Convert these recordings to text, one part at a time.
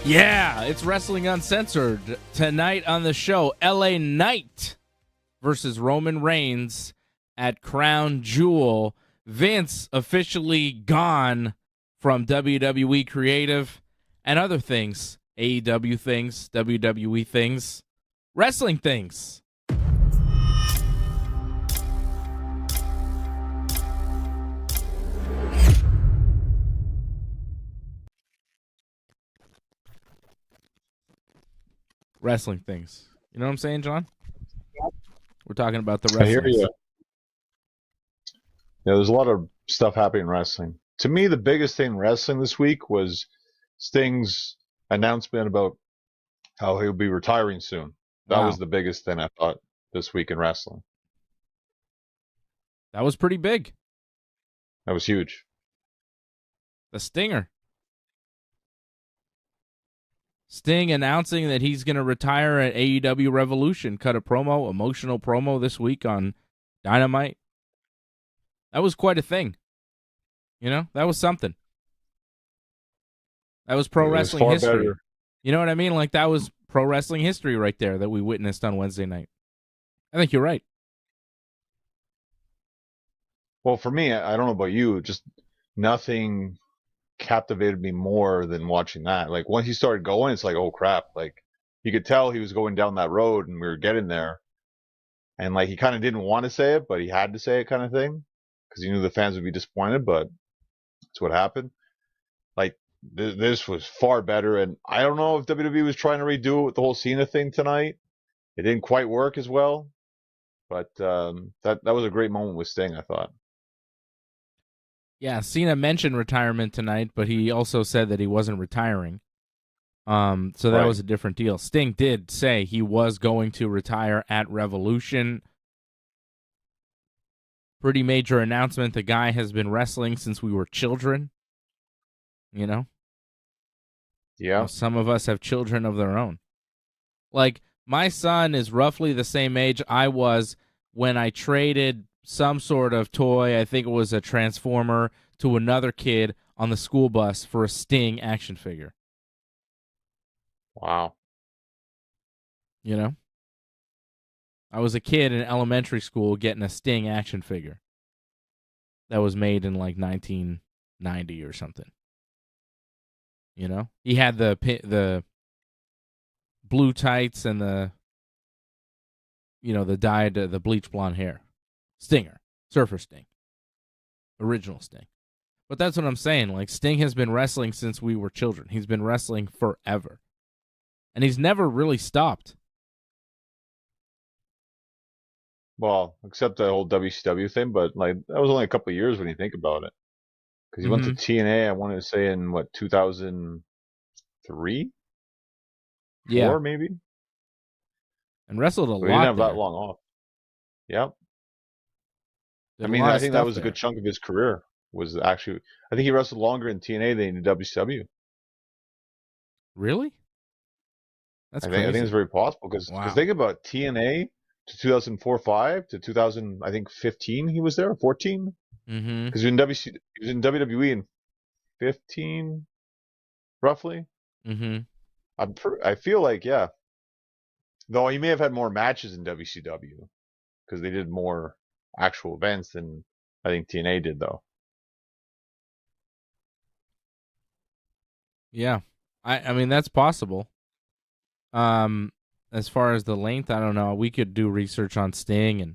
Yeah, it's Wrestling Uncensored. Tonight on the show, LA Knight versus Roman Reigns at Crown Jewel. Vince officially gone from WWE Creative and other things. AEW things, WWE things, wrestling things. Wrestling things. You know what I'm saying, John? We're talking about the wrestling. I hear you. Yeah, there's a lot of stuff happening in wrestling. To me, the biggest thing in wrestling this week was Sting's announcement about how he'll be retiring soon. That was the biggest thing I thought this week in wrestling. That was pretty big. That was huge. The Stinger. Sting announcing that he's going to retire at AEW Revolution. Cut a promo, emotional promo this week on Dynamite. That was quite a thing. You know, that was something. That was pro wrestling history. Better. You know what I mean? Like, that was pro wrestling history right there that we witnessed on Wednesday night. I think you're right. Well, for me, I don't know about you, just nothing captivated me more than watching that. Like, once he started going, it's like, oh crap. Like, you could tell he was going down that road and we were getting there. And like, he kind of didn't want to say it, but he had to say it, kind of thing, because he knew the fans would be disappointed, but that's what happened. Like, this was far better. And I don't know if WWE was trying to redo it with the whole Cena thing tonight. It didn't quite work as well, but that was a great moment with Sting, I thought. Yeah, Cena mentioned retirement tonight, but he also said that he wasn't retiring. So that was a different deal. Sting did say he was going to retire at Revolution. Pretty major announcement. The guy has been wrestling since we were children. You know? Yeah. Some of us have children of their own. Like, my son is roughly the same age I was when I traded some sort of toy, I think it was a Transformer, to another kid on the school bus for a Sting action figure. Wow. You know? I was a kid in elementary school getting a Sting action figure that was made in like 1990 or something. You know? He had the blue tights and the dyed, the bleach blonde hair. Stinger. Surfer Sting. Original Sting. But that's what I'm saying. Like, Sting has been wrestling since we were children. He's been wrestling forever. And he's never really stopped. Well, except the whole WCW thing, but like, that was only a couple of years when you think about it. Because he went to TNA, I wanted to say in, 2003? Yeah. 4, maybe? And wrestled a lot. He didn't have that long off. Yep. I think that was a good chunk of his career. I think he wrestled longer in TNA than in WCW. Really? That's crazy. I think it's very possible because think about TNA to 2004-5 to 2000, I think 15 he was there, 14. Because he was in WWE in 15, roughly. I feel like, yeah. Though he may have had more matches in WCW because they did more actual events than I think TNA did, though. Yeah, I mean, that's possible. As far as the length, I don't know. We could do research on Sting and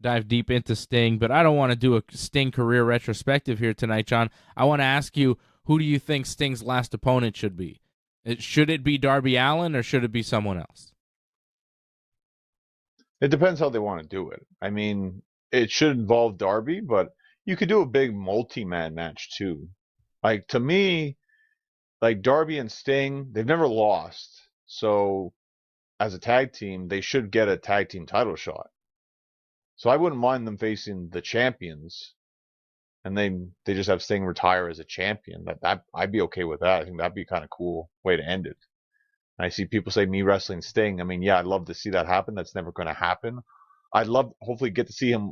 dive deep into Sting, but I don't want to do a Sting career retrospective here tonight, John. I want to ask you, who do you think Sting's last opponent should be? Should it be Darby Allin or should it be someone else? It depends how they want to do it. I mean, it should involve Darby, but you could do a big multi-man match too. Like, to me, like Darby and Sting, they've never lost. So as a tag team, they should get a tag team title shot. So I wouldn't mind them facing the champions, and they just have Sting retire as a champion. That I'd be okay with that. I think that'd be kind of cool way to end it. And I see people say me wrestling Sting. I mean, yeah, I'd love to see that happen. That's never going to happen. I'd love hopefully get to see him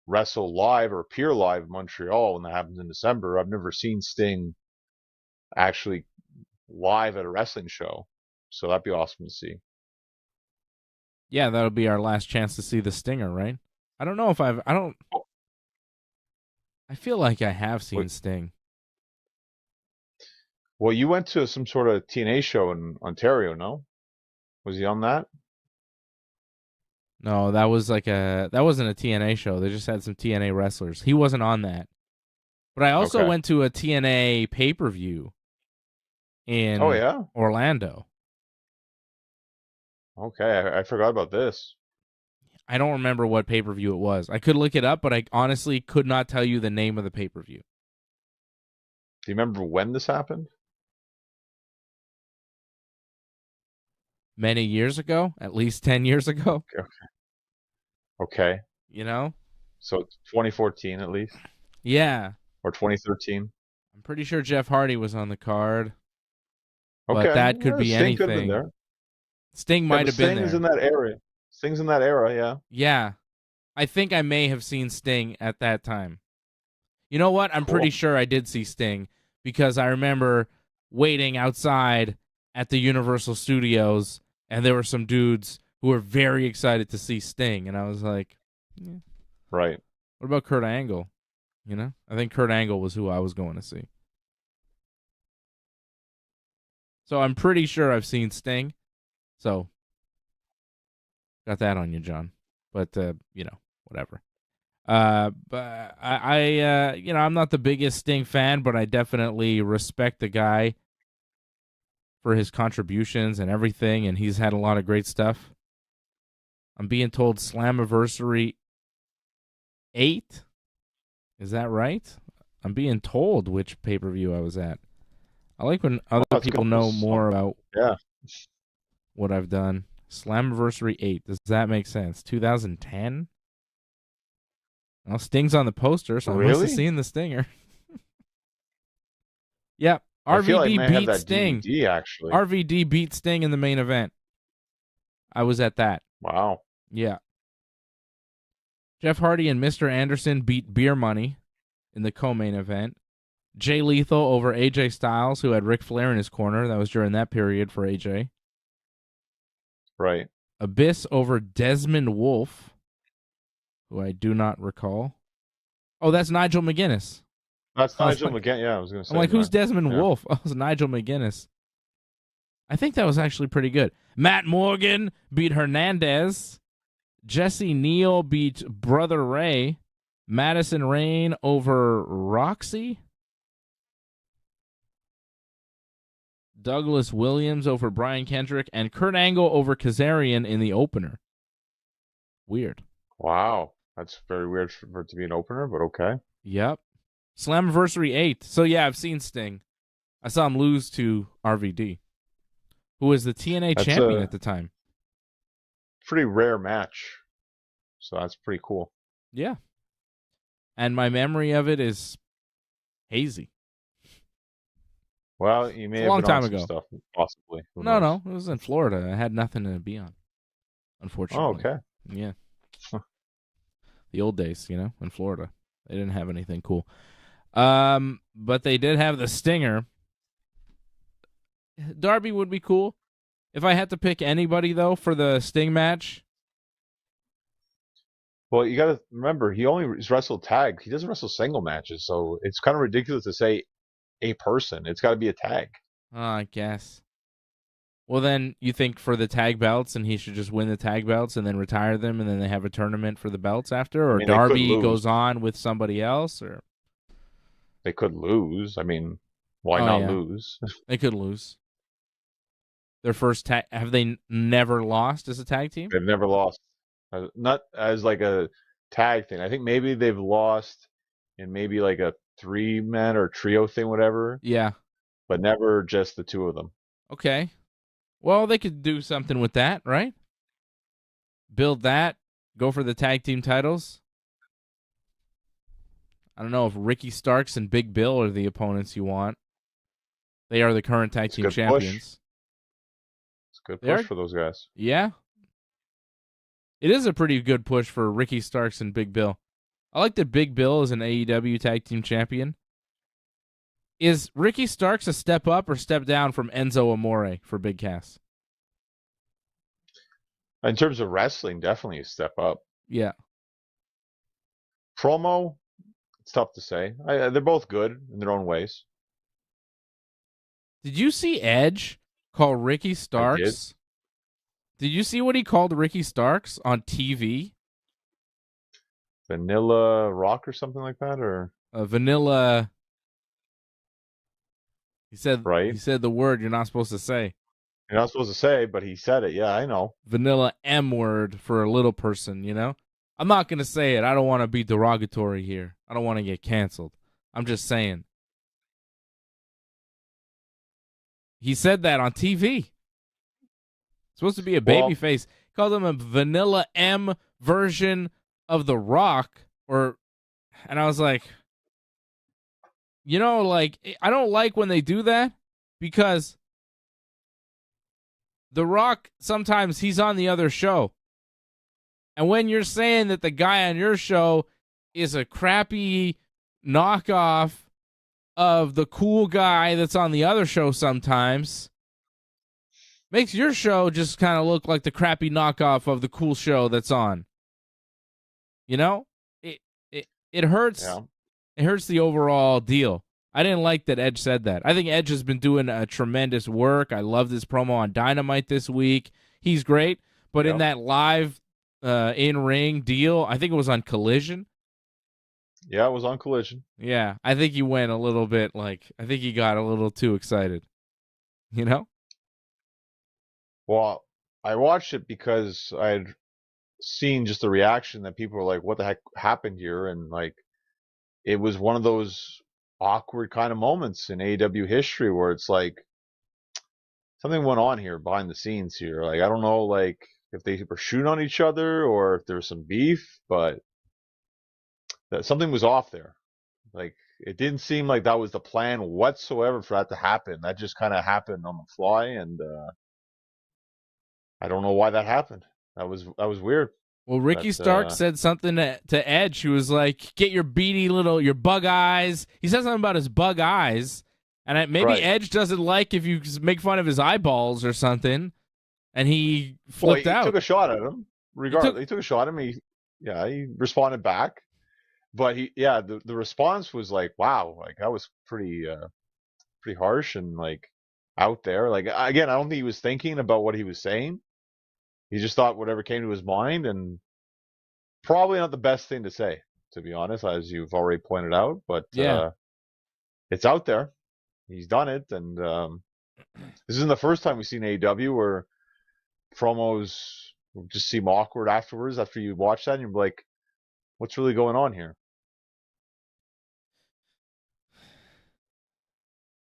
wrestle live or appear live in Montreal when that happens in December. I've never seen Sting actually live at a wrestling show. So that'd be awesome to see. Yeah, that'll be our last chance to see the Stinger, right? I don't know if I feel like I have seen Sting. Well, you went to some sort of TNA show in Ontario, no? Was he on that? No, that wasn't a TNA show. They just had some TNA wrestlers. He wasn't on that. But I also went to a TNA pay-per-view in Orlando. Okay, I forgot about this. I don't remember what pay-per-view it was. I could look it up, but I honestly could not tell you the name of the pay-per-view. Do you remember when this happened? Many years ago, at least 10 years ago. Okay. You know? So 2014 at least? Yeah. Or 2013? I'm pretty sure Jeff Hardy was on the card. Okay. But that could be Sting anything. Could have been there. Sting might have been there. Sting's in that area. Sting's in that era, yeah. Yeah. I think I may have seen Sting at that time. You know what? I'm pretty sure I did see Sting because I remember waiting outside at the Universal Studios and there were some dudes who were very excited to see Sting. And I was like, yeah. Right. What about Kurt Angle? You know? I think Kurt Angle was who I was going to see. So I'm pretty sure I've seen Sting. So, got that on you, John. But, whatever. But I'm not the biggest Sting fan, but I definitely respect the guy for his contributions and everything, and he's had a lot of great stuff. I'm being told Slammiversary 8. Is that right? I'm being told which pay-per-view I was at. I like when other people know more about what I've done. Slammiversary 8. Does that make sense? 2010? Well, Sting's on the poster, so I must have seen the Stinger. Yep. RVD beat Sting. DVD, actually. RVD beat Sting in the main event. I was at that. Wow. Yeah. Jeff Hardy and Mr. Anderson beat Beer Money in the co-main event. Jay Lethal over AJ Styles, who had Ric Flair in his corner. That was during that period for AJ. Right. Abyss over Desmond Wolfe, who I do not recall. Oh, that's Nigel McGuinness. That's Nigel McGuinness. Yeah, I was going to say. I'm like, who's Desmond Wolfe? Oh, it's Nigel McGuinness. I think that was actually pretty good. Matt Morgan beat Hernandez. Jesse Neal beat Brother Ray. Madison Rayne over Roxy. Douglas Williams over Brian Kendrick. And Kurt Angle over Kazarian in the opener. Weird. Wow. That's very weird for it to be an opener, but okay. Yep. Slammiversary 8. So, yeah, I've seen Sting. I saw him lose to RVD, who was the TNA champion at the time. Pretty rare match. So that's pretty cool. Yeah. And my memory of it is hazy. Well, you may have long been time on some ago. stuff, possibly. No. It was in Florida. I had nothing to be on, unfortunately. Oh, okay. Yeah. The old days, in Florida. They didn't have anything cool. But they did have the Stinger. Darby would be cool. If I had to pick anybody, though, for the Sting match. Well, you got to remember, he only wrestled tag. He doesn't wrestle single matches, so it's kind of ridiculous to say a person. It's got to be a tag. Oh, I guess. Well, then you think for the tag belts, and he should just win the tag belts and then retire them, and then they have a tournament for the belts after? Or Darby goes on with somebody else? Or they could lose. I mean, why not lose? They could lose. Their first tag. Have they never lost as a tag team? They've never lost. Not as like a tag thing. I think maybe they've lost in maybe like a 3-man or trio thing, whatever. Yeah. But never just the two of them. Okay. Well, they could do something with that, right? Build that. Go for the tag team titles. I don't know if Ricky Starks and Big Bill are the opponents you want. They are the current tag team champions. It's a good push for those guys. Yeah. It is a pretty good push for Ricky Starks and Big Bill. I like that Big Bill is an AEW tag team champion. Is Ricky Starks a step up or step down from Enzo Amore for Big Cass? In terms of wrestling, definitely a step up. Yeah. Promo, it's tough to say. They're both good in their own ways. Did you see Edge call Ricky Starks? Did you see what he called Ricky Starks on TV? Vanilla Rock or something like that, or Vanilla. He said, right? He said the word you're not supposed to say. You're not supposed to say, but he said it. Yeah, I know. Vanilla M word for a little person, you know? I'm not going to say it. I don't want to be derogatory here. I don't want to get canceled. I'm just saying. He said that on TV. Supposed to be a baby face. Called him a Vanilla M version of The Rock. And I was like, you know, like, I don't like when they do that because The Rock, sometimes he's on the other show. And when you're saying that the guy on your show is a crappy knockoff of the cool guy that's on the other show sometimes, makes your show just kind of look like the crappy knockoff of the cool show that's on. You know? It hurts. Yeah. It hurts the overall deal. I didn't like that Edge said that. I think Edge has been doing a tremendous work. I loved his promo on Dynamite this week. He's great. But in that live in-ring deal, I think it was on Collision. Yeah, it was on Collision. Yeah, I think he went a little bit I think he got a little too excited. You know? Well, I watched it because I had seen just the reaction that people were like, what the heck happened here? And like, it was one of those awkward kind of moments in AEW history where it's like, something went on here behind the scenes here. Like, I don't know, like, if they were shooting on each other or if there was some beef, but something was off there. Like, it didn't seem like that was the plan whatsoever for that to happen. That just kind of happened on the fly, and I don't know why that happened. That was weird. Well, Ricky Stark said something to Edge. He was like, get your your bug eyes. He said something about his bug eyes. And maybe Edge doesn't like if you make fun of his eyeballs or something. And he flipped out. He took a shot at him. Regardless, he took a shot at him. He responded back. But the response was like, wow, like that was pretty harsh and like out there. Like, again, I don't think he was thinking about what he was saying. He just thought whatever came to his mind, and probably not the best thing to say, to be honest, as you've already pointed out. But it's out there. He's done it, and this isn't the first time we've seen AEW where promos just seem awkward afterwards. After you watch that, and you're like, "What's really going on here?"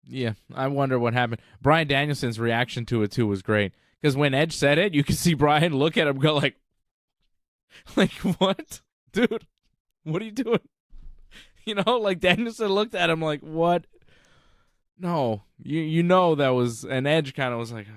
Yeah, I wonder what happened. Bryan Danielson's reaction to it too was great. Because when Edge said it, you could see Bryan look at him, go like, what, dude? What are you doing? You know, like Danielson looked at him like, what? No, you know that was. And Edge kind of was like,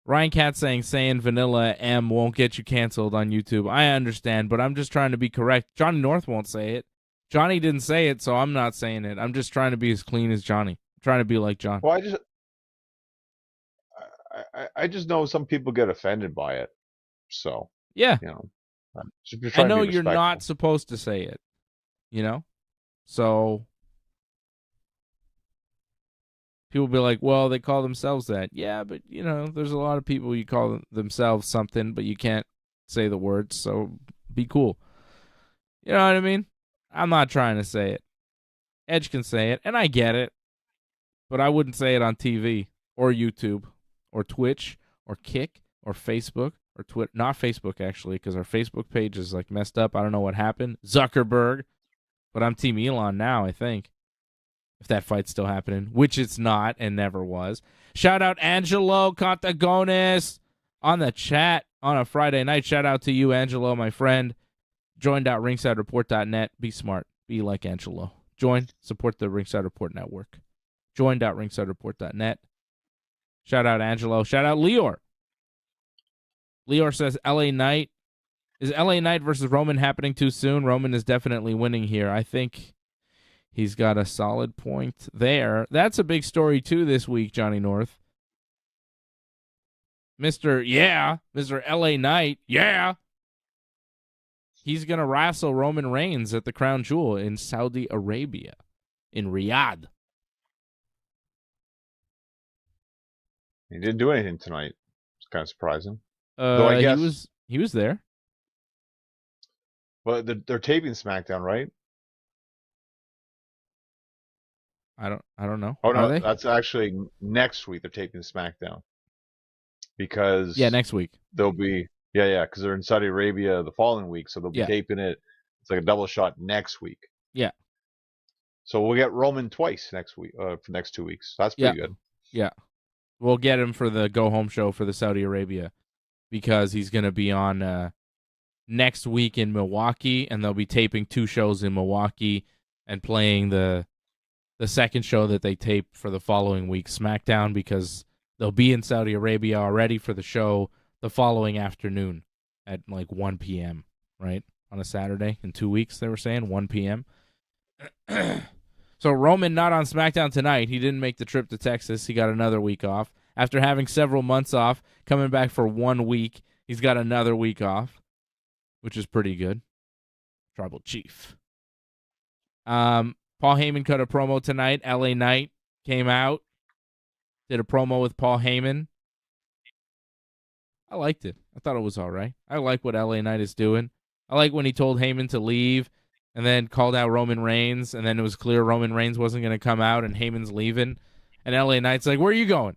Ryan Katz saying Vanilla M won't get you canceled on YouTube. I understand, but I'm just trying to be correct. Johnny North won't say it. Johnny didn't say it, so I'm not saying it. I'm just trying to be as clean as Johnny. I'm trying to be like John. Well, I just know some people get offended by it. So, yeah, you know, I know you're not supposed to say it, you know? So people be like, well, they call themselves that. Yeah, but, you know, there's a lot of people you call themselves something, but you can't say the words, so be cool. You know what I mean? I'm not trying to say it. Edge can say it, and I get it, but I wouldn't say it on TV or YouTube or Twitch or Kick or Facebook or Twitter. Not Facebook, actually, because our Facebook page is like messed up. I don't know what happened. Zuckerberg. But I'm Team Elon now, I think. If that fight's still happening, which it's not and never was. Shout out Angelo Contagonis on the chat on a Friday night. Shout out to you, Angelo, my friend. Join.ringsidereport.net. Be smart. Be like Angelo. Join. Support the Ringside Report Network. Join.ringsidereport.net. Shout out Angelo. Shout out Leor. Leor says LA Knight. Is LA Knight versus Roman happening too soon? Roman is definitely winning here. I think He's got a solid point there. That's a big story, too, this week, Johnny North. Mr. LA Knight, he's going to wrestle Roman Reigns at the Crown Jewel in Saudi Arabia, in Riyadh. He didn't do anything tonight. It's kind of surprising. Though I guess he was there. Well, they're taping SmackDown, right? I don't know. Oh Are no, they? that's actually next week. They're taping SmackDown because next week. They'll be because they're in Saudi Arabia the following week, so they'll be taping it. It's like a double shot next week. Yeah. So we'll get Roman twice next week for the next 2 weeks. That's pretty good. Yeah. We'll get him for the go-home show for the Saudi Arabia because he's going to be on next week in Milwaukee, and they'll be taping 2 shows in Milwaukee and playing the second show that they tape for the following week, SmackDown, because they'll be in Saudi Arabia already for the show the following afternoon at like 1 p.m., right? On a Saturday in 2 weeks, they were saying, 1 p.m. So Roman not on SmackDown tonight. He didn't make the trip to Texas. He got another week off. After having several months off, coming back for 1 week, he's got another week off, which is pretty good. Tribal Chief. Paul Heyman cut a promo tonight. LA Knight came out, did a promo with Paul Heyman. I liked it. I thought it was all right. I like what LA Knight is doing. I like when he told Heyman to leave and then called out Roman Reigns, and then it was clear Roman Reigns wasn't going to come out and Heyman's leaving. And LA Knight's like, where are you going?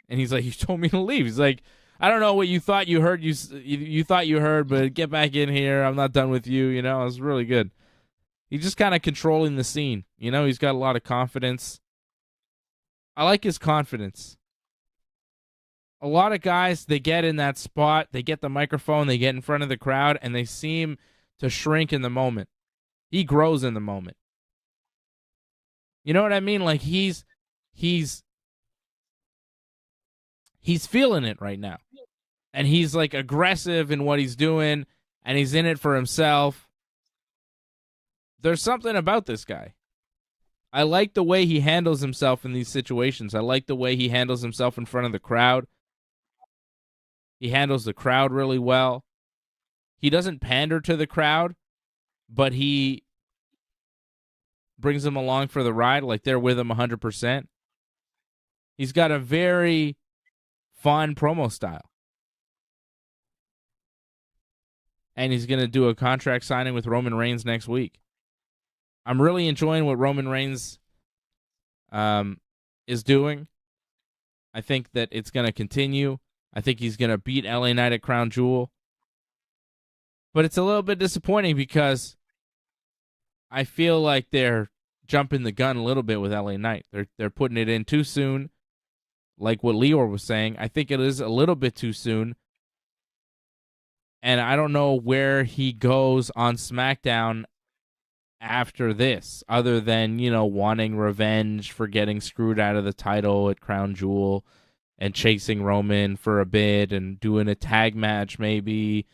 And he's like, you told me to leave. He's like, I don't know what you thought you heard. You thought you heard, but get back in here. I'm not done with you. You know, it was really good. He's just kind of controlling the scene. You know, he's got a lot of confidence. I like his confidence. A lot of guys, they get in that spot, they get the microphone, they get in front of the crowd, and they seem to shrink in the moment. He grows in the moment. You know what I mean? Like he's feeling it right now. And he's like aggressive in what he's doing, and he's in it for himself. There's something about this guy. I like the way he handles himself in these situations. I like the way he handles himself in front of the crowd. He handles the crowd really well. He doesn't pander to the crowd, but he brings them along for the ride, like they're with him 100%. He's got a very fun promo style. And he's going to do a contract signing with Roman Reigns next week. I'm really enjoying what Roman Reigns is doing. I think that it's going to continue. I think he's going to beat LA Knight at Crown Jewel. But it's a little bit disappointing because I feel like they're jumping the gun a little bit with LA Knight. They're putting it in too soon. Like what Lior was saying, I think it is a little bit too soon. And I don't know where he goes on SmackDown after this, other than, you know, wanting revenge for getting screwed out of the title at Crown Jewel and chasing Roman for a bit and doing a tag match maybe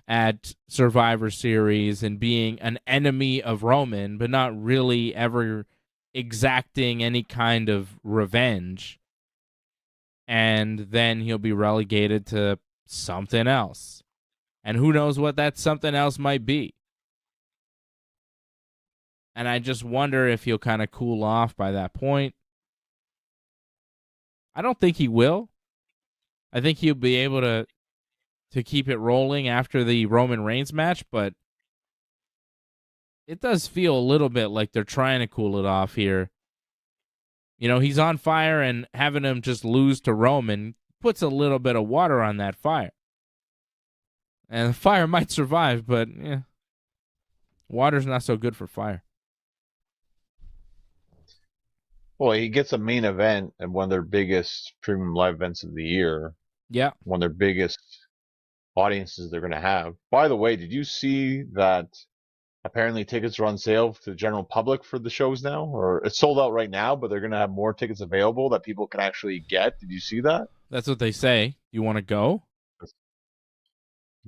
at Survivor Series and being an enemy of Roman, but not really ever exacting any kind of revenge. And then he'll be relegated to something else. And who knows what that something else might be. And I just wonder if he'll kind of cool off by that point. I don't think he will. I think he'll be able to keep it rolling after the Roman Reigns match, but it does feel a little bit like they're trying to cool it off here. You know, he's on fire, and having him just lose to Roman puts a little bit of water on that fire. And the fire might survive, but water's not so good for fire. Well, he gets a main event at one of their biggest premium live events of the year. Yeah. One of their biggest audiences they're going to have. By the way, did you see that apparently tickets are on sale to the general public for the shows now? Or it's sold out right now, but they're going to have more tickets available that people can actually get. Did you see that? That's what they say. You want to go?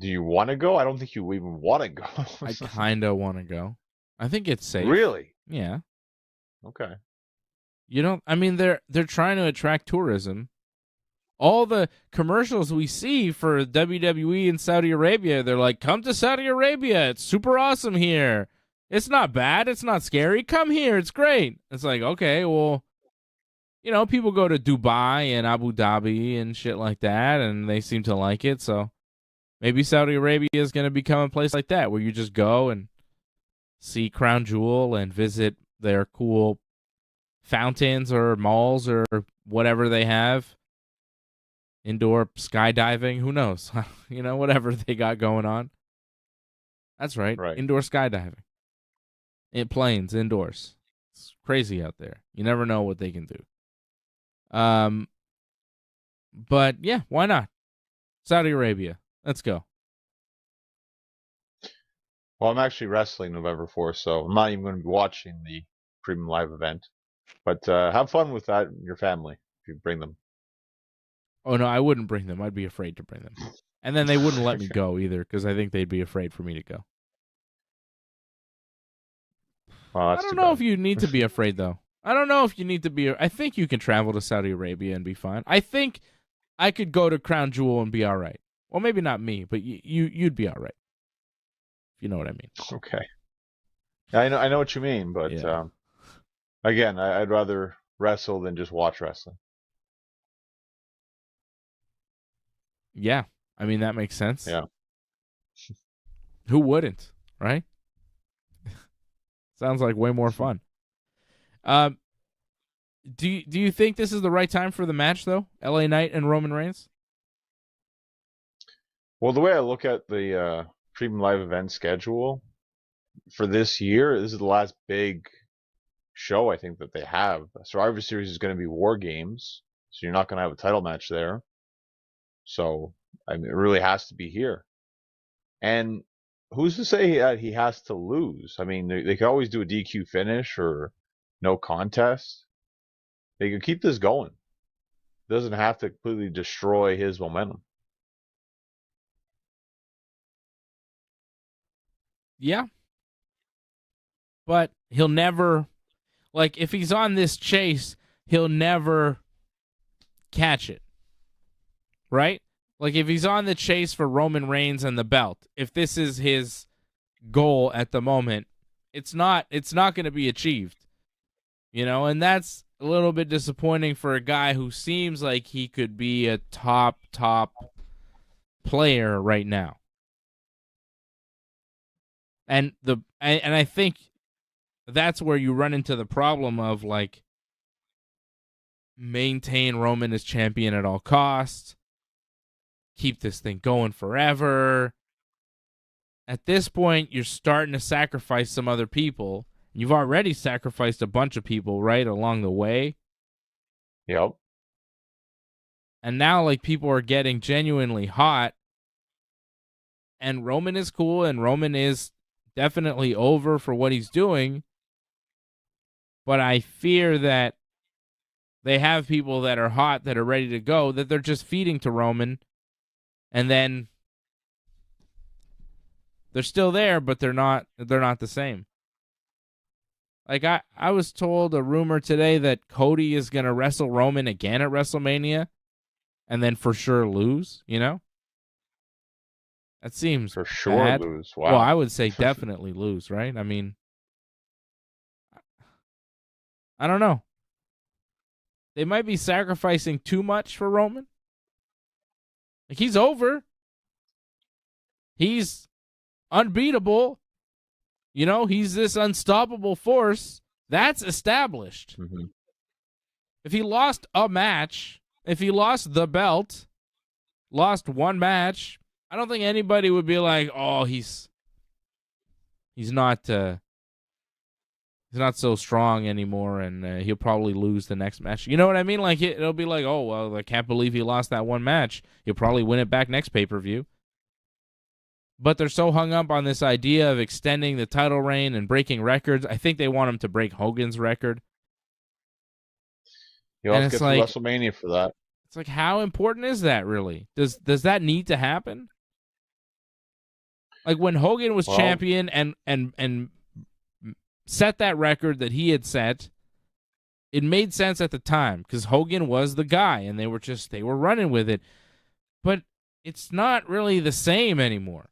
Do you want to go? I don't think you even want to go. I kind of want to go. I think it's safe. Really? Yeah. Okay. You don't. I mean, they're trying to attract tourism. All the commercials we see for WWE in Saudi Arabia, they're like, "Come to Saudi Arabia. It's super awesome here. It's not bad. It's not scary. Come here. It's great." It's like, okay, well, people go to Dubai and Abu Dhabi and shit like that, and they seem to like it. So maybe Saudi Arabia is going to become a place like that where you just go and see Crown Jewel and visit their cool fountains or malls or whatever they have. Indoor skydiving, who knows? Whatever they got going on. That's right. Indoor skydiving. In planes, indoors. It's crazy out there. You never know what they can do. But yeah, why not? Saudi Arabia. Let's go. Well, I'm actually wrestling November 4th, so I'm not even going to be watching the premium live event. But have fun with that and your family if you bring them. Oh, no, I wouldn't bring them. I'd be afraid to bring them. And then they wouldn't let me go either because I think they'd be afraid for me to go. Well, I don't know if you need to be afraid, though. I don't know if you need to be. I think you can travel to Saudi Arabia and be fine. I think I could go to Crown Jewel and be all right. Well, maybe not me, but you'd be all right. If you know what I mean. Okay. I know what you mean, but yeah. Again, I'd rather wrestle than just watch wrestling. Yeah, I mean, that makes sense. Yeah. Who wouldn't, right? Sounds like way more fun. Do you think this is the right time for the match, though? LA Knight and Roman Reigns? Well, the way I look at the premium live event schedule for this year, this is the last big show I think that they have. Survivor Series is going to be War Games, so you're not going to have a title match there. So, I mean, it really has to be here. And who's to say that he has to lose? I mean, they could always do a DQ finish or no contest. They could keep this going. It doesn't have to completely destroy his momentum. Yeah. But he'll never, like, if he's on this chase, he'll never catch it. Right? Like, if he's on the chase for Roman Reigns and the belt, if this is his goal at the moment, it's not going to be achieved. And that's a little bit disappointing for a guy who seems like he could be a top player right now. And I think that's where you run into the problem of, like, maintain Roman as champion at all costs. Keep this thing going forever. At this point, you're starting to sacrifice some other people. You've already sacrificed a bunch of people, right, along the way. Yep. And now, like, people are getting genuinely hot. And Roman is cool, and Roman is definitely over for what he's doing. But I fear that they have people that are hot, that are ready to go, that they're just feeding to Roman. And then they're still there, but they're not the same. Like, I was told a rumor today that Cody is going to wrestle Roman again at WrestleMania and then for sure lose, That seems for sure bad. Lose. Wow. Well, I would say definitely lose, right? I mean, I don't know. They might be sacrificing too much for Roman. Like, he's over. He's unbeatable. He's this unstoppable force. That's established. Mm-hmm. If he lost a match, if he lost the belt, lost one match, I don't think anybody would be like, "Oh, he's not so strong anymore, and he'll probably lose the next match." You know what I mean? Like, it'll be like, "Oh, well, I can't believe he lost that one match. He'll probably win it back next pay-per-view." But they're so hung up on this idea of extending the title reign and breaking records. I think they want him to break Hogan's record. You'll have to get to WrestleMania for that. It's like, how important is that really? Does that need to happen? Like, when Hogan was champion and set that record that he had set, It made sense at the time because Hogan was the guy, and they were running with it. But it's not really the same anymore.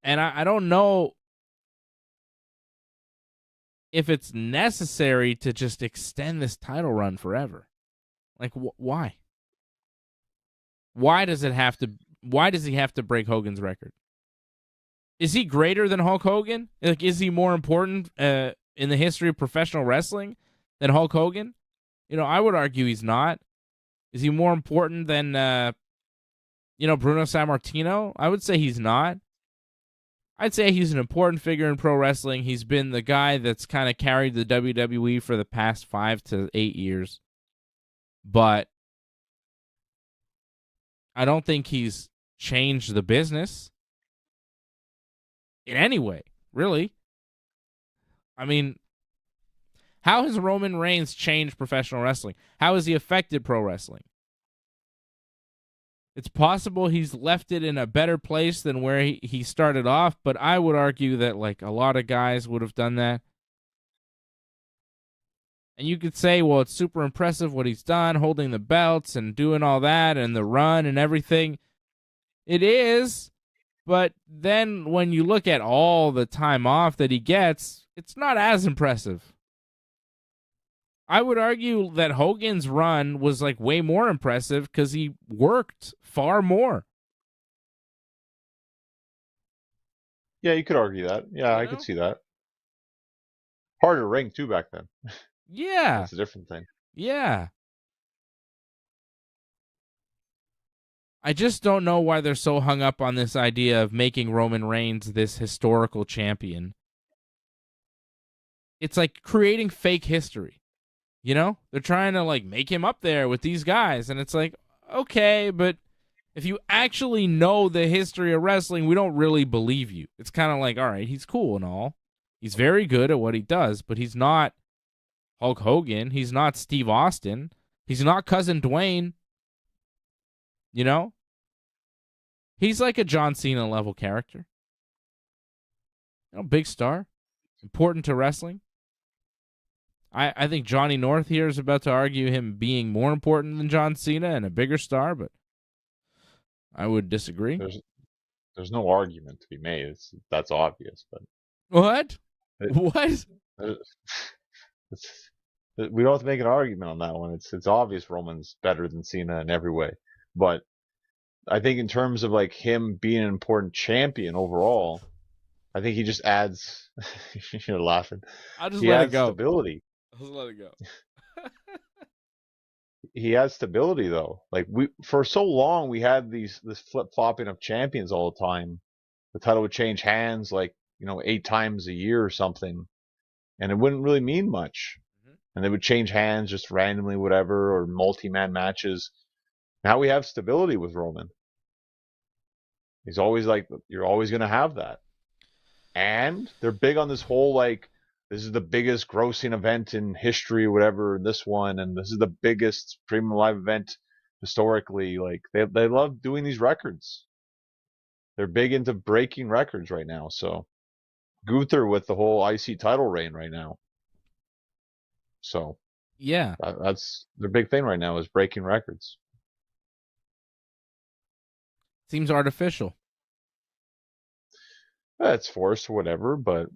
And I don't know if it's necessary to just extend this title run forever. Like, why? Why does he have to break Hogan's record? Is he greater than Hulk Hogan? Like, is he more important in the history of professional wrestling than Hulk Hogan? I would argue he's not. Is he more important than Bruno Sammartino? I would say he's not. I'd say he's an important figure in pro wrestling. He's been the guy that's kind of carried the WWE for the past 5 to 8 years. But I don't think he's changed the business in any way, really. I mean, how has Roman Reigns changed professional wrestling? How has he affected pro wrestling? It's possible he's left it in a better place than where he started off, but I would argue that like a lot of guys would have done that. And you could say, well, it's super impressive what he's done, holding the belts and doing all that and the run and everything. It is, but then when you look at all the time off that he gets, it's not as impressive. I would argue that Hogan's run was like way more impressive because he worked far more. Yeah, you could argue that. Yeah, I could see that. Harder ring too back then. Yeah. That's a different thing. Yeah. I just don't know why they're so hung up on this idea of making Roman Reigns this historical champion. It's like creating fake history. They're trying to like make him up there with these guys. And it's like, okay, but if you actually know the history of wrestling, we don't really believe you. It's kind of like, all right, he's cool and all. He's very good at what he does, but he's not Hulk Hogan. He's not Steve Austin. He's not Cousin Dwayne. He's like a John Cena level character. Big star. Important to wrestling. I think Johnny North here is about to argue him being more important than John Cena and a bigger star, but I would disagree. There's no argument to be made. That's obvious. But what? What? We don't have to make an argument on that one. It's obvious Roman's better than Cena in every way. But I think in terms of like him being an important champion overall, I think he just adds. You're laughing. I'll just let it go. Stability. I'll just let it go. He has stability though. Like for so long we had this flip flopping of champions all the time. The title would change hands like 8 times a year or something, and it wouldn't really mean much. Mm-hmm. And they would change hands just randomly, whatever, or multi-man matches. Now we have stability with Roman. He's always like, you're always going to have that. And they're big on this whole, like, this is the biggest grossing event in history or whatever, this one, and this is the biggest premium live event historically. Like, they love doing these records. They're big into breaking records right now. So, Gunther with the whole IC title reign right now. So, yeah. That's their big thing right now is breaking records. Seems artificial. It's forced or whatever, but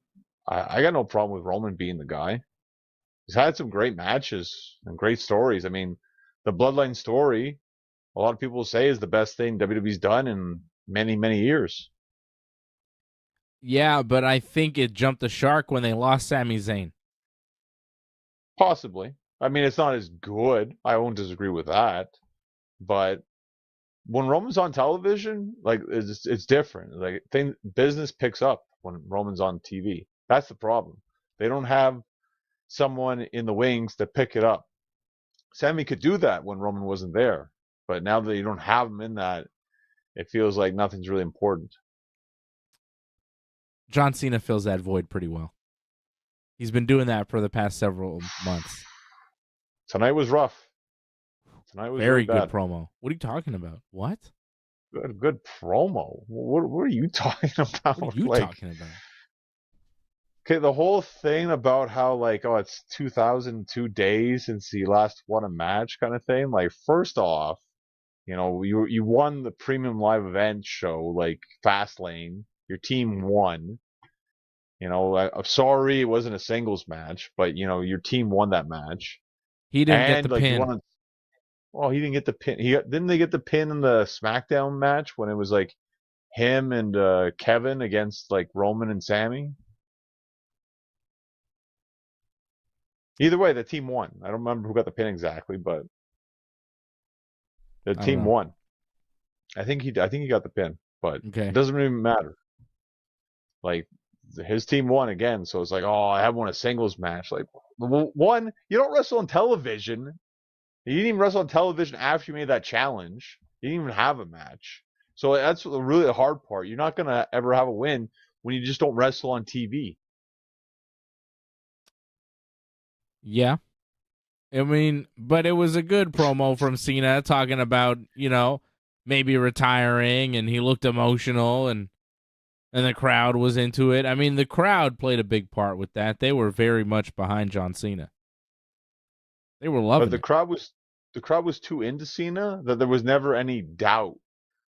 I got no problem with Roman being the guy. He's had some great matches and great stories. I mean, the Bloodline story, a lot of people say is the best thing WWE's done in many, many years. Yeah, but I think it jumped the shark when they lost Sami Zayn. Possibly. I mean, it's not as good. I won't disagree with that. But when Roman's on television, like it's different. Like business picks up when Roman's on TV. That's the problem. They don't have someone in the wings to pick it up. Sami could do that when Roman wasn't there, but now that you don't have him in that, it feels like nothing's really important. John Cena fills that void pretty well. He's been doing that for the past several months. Tonight was rough. Tonight was very really good promo. What are you talking about? What? Good promo. What are you talking about? What are you talking about? Okay, the whole thing about how like, oh, it's 2002 days since he last won a match kind of thing. Like, first off, you won the premium live event show, like Fastlane. Your team won. I'm sorry it wasn't a singles match, but your team won that match. He didn't get the And like you pin. won. Well, he didn't get the pin. Didn't they get the pin in the SmackDown match when it was like him and Kevin against like Roman and Sammy? Either way, the team won. I don't remember who got the pin exactly, but the I don't team know. won. I think he got the pin, but Okay. it doesn't even matter. Like his team won again, so it's like, oh, I haven't won a singles match. Like, one, you don't wrestle on television. You didn't even wrestle on television after you made that challenge. You didn't even have a match. So that's really the hard part. You're not gonna ever have a win when you just don't wrestle on TV. Yeah. I mean, but it was a good promo from Cena talking about, maybe retiring, and he looked emotional, and the crowd was into it. I mean, the crowd played a big part with that. They were very much behind John Cena. They were But loving the it. crowd was too into Cena that there was never any doubt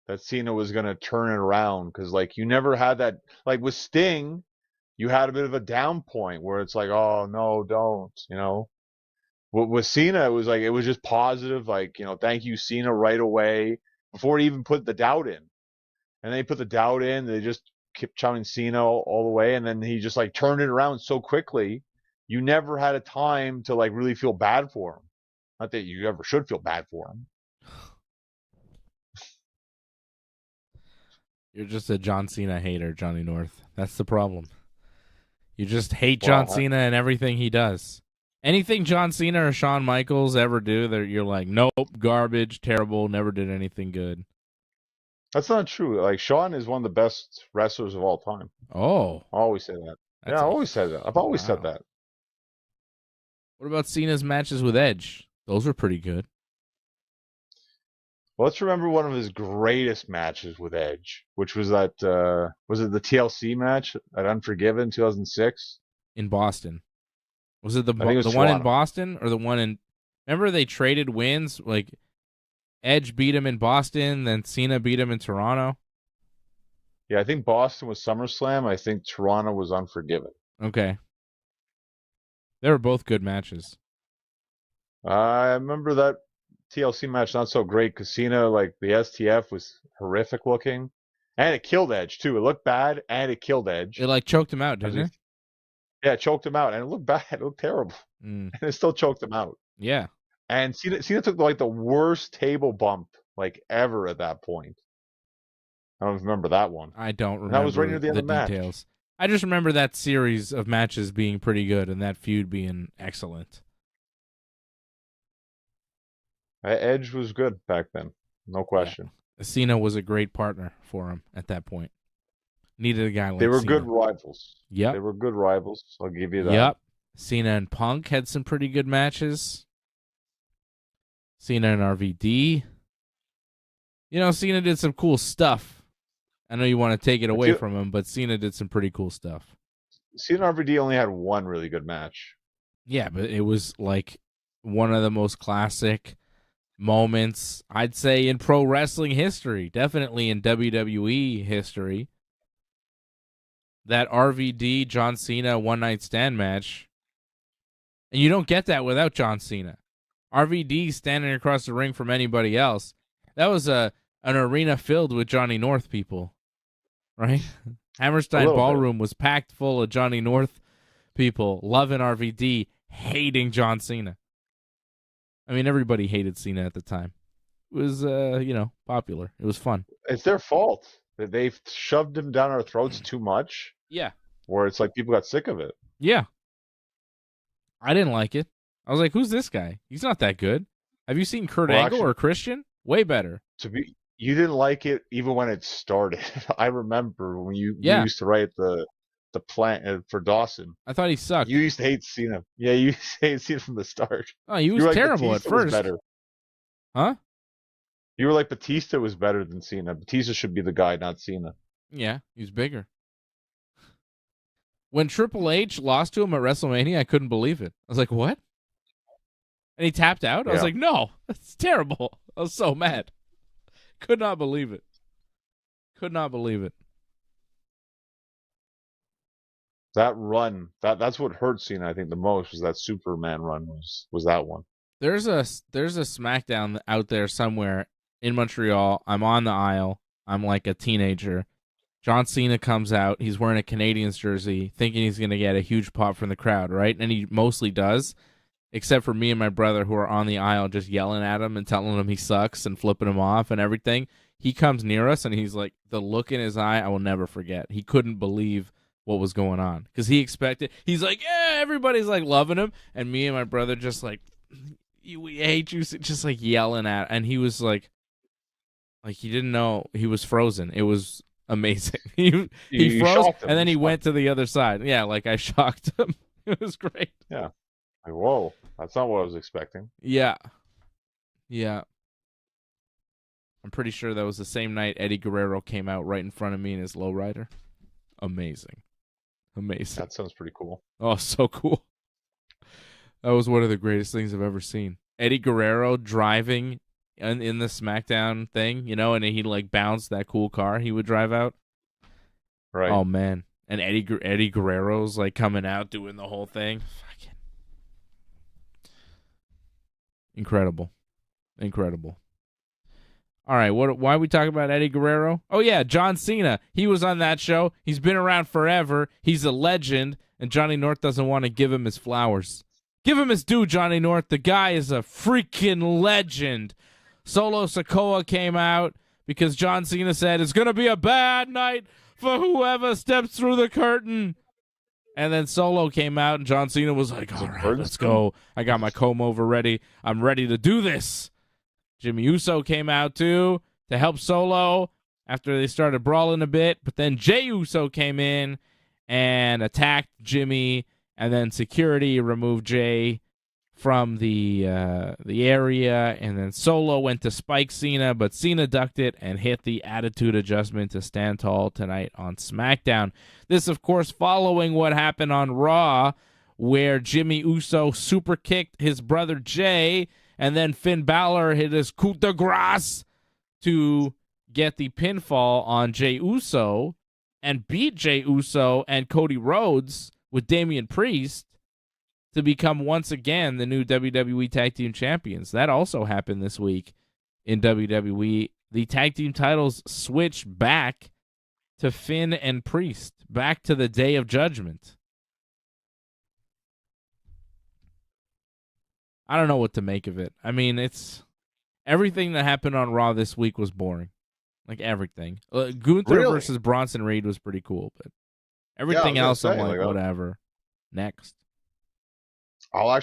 that Cena was gonna turn it around because like you never had that like with Sting, you had a bit of a down point where it's like, oh no, don't. With Cena, it was just positive, like, thank you, Cena, right away, before he even put the doubt in. And they put the doubt in, they just kept challenging Cena all the way, and then he just like turned it around so quickly. You never had a time to like really feel bad for him. Not that you ever should feel bad for him. You're just a John Cena hater, Johnny North. That's the problem. You just hate John Well, Cena and everything he does. Anything John Cena or Shawn Michaels ever do, you're like, nope, garbage, terrible, never did anything good. that's not true. Like Shawn is one of the best wrestlers of all time. Oh, I always say that. Yeah, that's I a always said that. I've always said wow. that. What about Cena's matches with Edge? Those were pretty good. Well, let's remember one of his greatest matches with Edge, which was that was it the TLC match at Unforgiven 2006? In Boston. Was it the I think it was the one in Toronto. Boston or the one in? Remember they traded wins. Like Edge beat him in Boston, then Cena beat him in Toronto. Yeah, I think Boston was SummerSlam. I think Toronto was Unforgiven. Okay, they were both good matches. I remember that TLC match not so great because Cena, like the STF, was horrific looking, and it killed Edge too. It looked bad, and it killed It Edge. like choked him out, As didn't he, it? yeah, it choked him out, and it looked bad. It looked terrible, Mm, and it still choked him out. yeah, And Cena took like the worst table bump like ever at that point. I don't remember that one. I don't And that was right near remember the end the of the match. details. I just remember that series of matches being pretty good and that feud being excellent. Edge was good back then, no Yeah, question. Cena was a great partner for him at that point. Needed a guy They like were good Cena. rivals. They Yep, were good rivals. I'll give you that. yep. Cena and Punk had some pretty good matches. Cena and RVD. Cena did some cool stuff. I know you want to take it I away feel from him, but Cena did some pretty cool stuff. Cena and RVD only had one really good match. Yeah, but it was like one of the most classic moments, I'd say, in pro wrestling history. Definitely in WWE history. That RVD John Cena one night stand match. And you don't get that without John Cena. RVD standing across the ring from anybody else. That was an arena filled with Johnny North people, right? A Hammerstein little bit. Ballroom was packed full of Johnny North people loving RVD, hating John Cena. I mean, everybody hated Cena at the time. It was, popular. It was fun. It's their fault that they've shoved him down our throats too much, Yeah. where it's like people got sick of it. Yeah. I didn't like it. I was like, who's this guy? He's not that good. Have you seen Kurt Well, Angle actually, or Christian? Way better. you didn't like it even when it started. I remember when we Yeah. used to write the plan for Dawson. I thought he You sucked. used to hate Cena. Yeah, you used to hate Cena from the start. Oh, he You was were like terrible at Batista was first. better. Huh? You were like Batista was better than Cena. Batista should be the guy, not Cena. Yeah, he's bigger. When Triple H lost to him at WrestleMania, I couldn't believe it. I was like, what? And he tapped out? I was like, no, that's terrible. I was so mad. Could not believe it. Could not believe it. That run, that's what hurt Cena, I think, the most, was that Superman run was that one. There's a SmackDown out there somewhere in Montreal. I'm on the aisle. I'm like a teenager. John Cena comes out. He's wearing a Canadiens jersey, thinking he's going to get a huge pop from the crowd, right? And he mostly does, except for me and my brother who are on the aisle just yelling at him and telling him he sucks and flipping him off and everything. He comes near us, and he's like, the look in his eye, I will never forget. He couldn't believe what was going on because he expected. He's like, yeah, everybody's like loving him, and me and my brother just like, we hate you, just like yelling at. And he was like he didn't know, he was frozen. It was amazing. He froze, and then he went to the other side. Yeah, like I shocked him. It was great. Yeah, like, whoa, that's not what I was expecting. Yeah. I'm pretty sure that was the same night Eddie Guerrero came out right in front of me in his lowrider. Amazing. That sounds pretty cool. Oh, so cool. That was one of the greatest things I've ever seen. Eddie Guerrero driving in the SmackDown thing, and he like bounced that cool car he would drive out. Right. Oh man, and Eddie Guerrero's like coming out doing the whole thing. Fucking incredible. All right, why are we talking about Eddie Guerrero? Oh, yeah, John Cena. He was on that show. He's been around forever. He's a legend, and Johnny North doesn't want to give him his flowers. Give him his due, Johnny North. The guy is a freaking legend. Solo Sikoa came out because John Cena said, it's going to be a bad night for whoever steps through the curtain. And then Solo came out, and John Cena was like, all right, let's go. I got my comb over ready. I'm ready to do this. Jimmy Uso came out, too, to help Solo after they started brawling a bit. But then Jey Uso came in and attacked Jimmy, and then security removed Jey from the area. And then Solo went to spike Cena, but Cena ducked it and hit the attitude adjustment to stand tall tonight on SmackDown. This, of course, following what happened on Raw, where Jimmy Uso super kicked his brother Jey, and then Finn Balor hit his coup de grace to get the pinfall on Jey Uso and beat Jey Uso and Cody Rhodes with Damian Priest to become once again the new WWE Tag Team Champions. That also happened this week in WWE. The tag team titles switched back to Finn and Priest, back to the Day of Judgment. I don't know what to make of it. I mean, it's everything that happened on Raw this week was boring. Like everything. Gunther versus Bronson Reed was pretty cool, but everything else I'm like, whatever. Next. I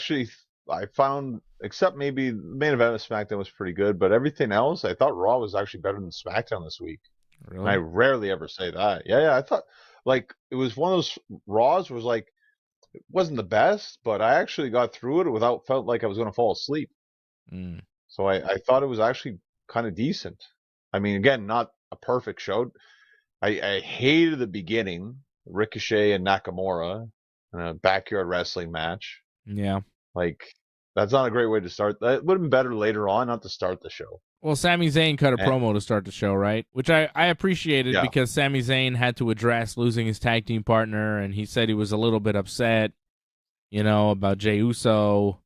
found, except maybe the main event of SmackDown was pretty good, but everything else, I thought Raw was actually better than SmackDown this week. Really? And I rarely ever say that. Yeah, I thought, like, it was one of those Raws where it was like, it wasn't the best, but I actually got through it without felt like I was going to fall asleep. So I thought it was actually kind of decent. I mean, again, not a perfect show. I hated the beginning, Ricochet and Nakamura in a backyard wrestling match. Yeah. Like, that's not a great way to start. That would have been better later on, not to start the show. Well, Sami Zayn cut a promo to start the show, right? Which I appreciated because Sami Zayn had to address losing his tag team partner, and he said he was a little bit upset, about Jey Uso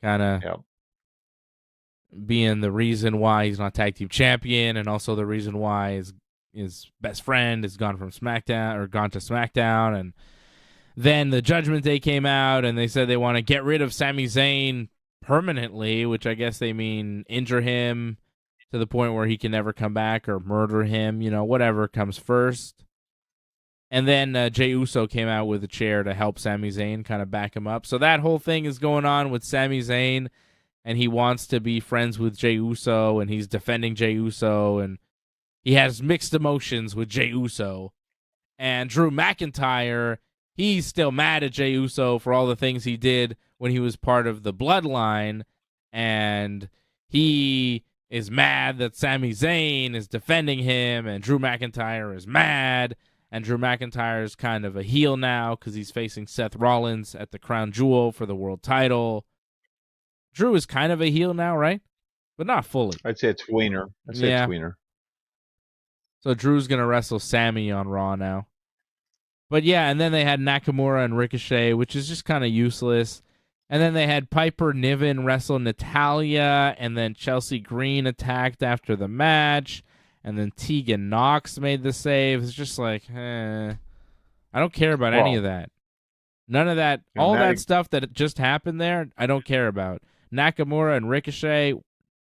kind of being the reason why he's not tag team champion, and also the reason why his best friend has gone to SmackDown, and then the Judgment Day came out, and they said they want to get rid of Sami Zayn permanently, which I guess they mean injure him to the point where he can never come back or murder him, whatever comes first. And then Jey Uso came out with a chair to help Sami Zayn kind of back him up. So that whole thing is going on with Sami Zayn, and he wants to be friends with Jey Uso, and he's defending Jey Uso, and he has mixed emotions with Jey Uso. And Drew McIntyre, he's still mad at Jey Uso for all the things he did when he was part of the Bloodline, and he is mad that Sami Zayn is defending him, and Drew McIntyre is mad, And Drew McIntyre is kind of a heel now because he's facing Seth Rollins at the Crown Jewel for the world title. Drew is kind of a heel now, right? But not fully. I'd say it's tweener. So Drew's going to wrestle Sammy on Raw now. But yeah, and then they had Nakamura and Ricochet, which is just kind of useless. And then they had Piper Niven wrestle Natalya, and then Chelsea Green attacked after the match. And then Tegan Nox made the save. It's just like, I don't care about any of that. None of that. All that stuff that just happened there, I don't care about. Nakamura and Ricochet,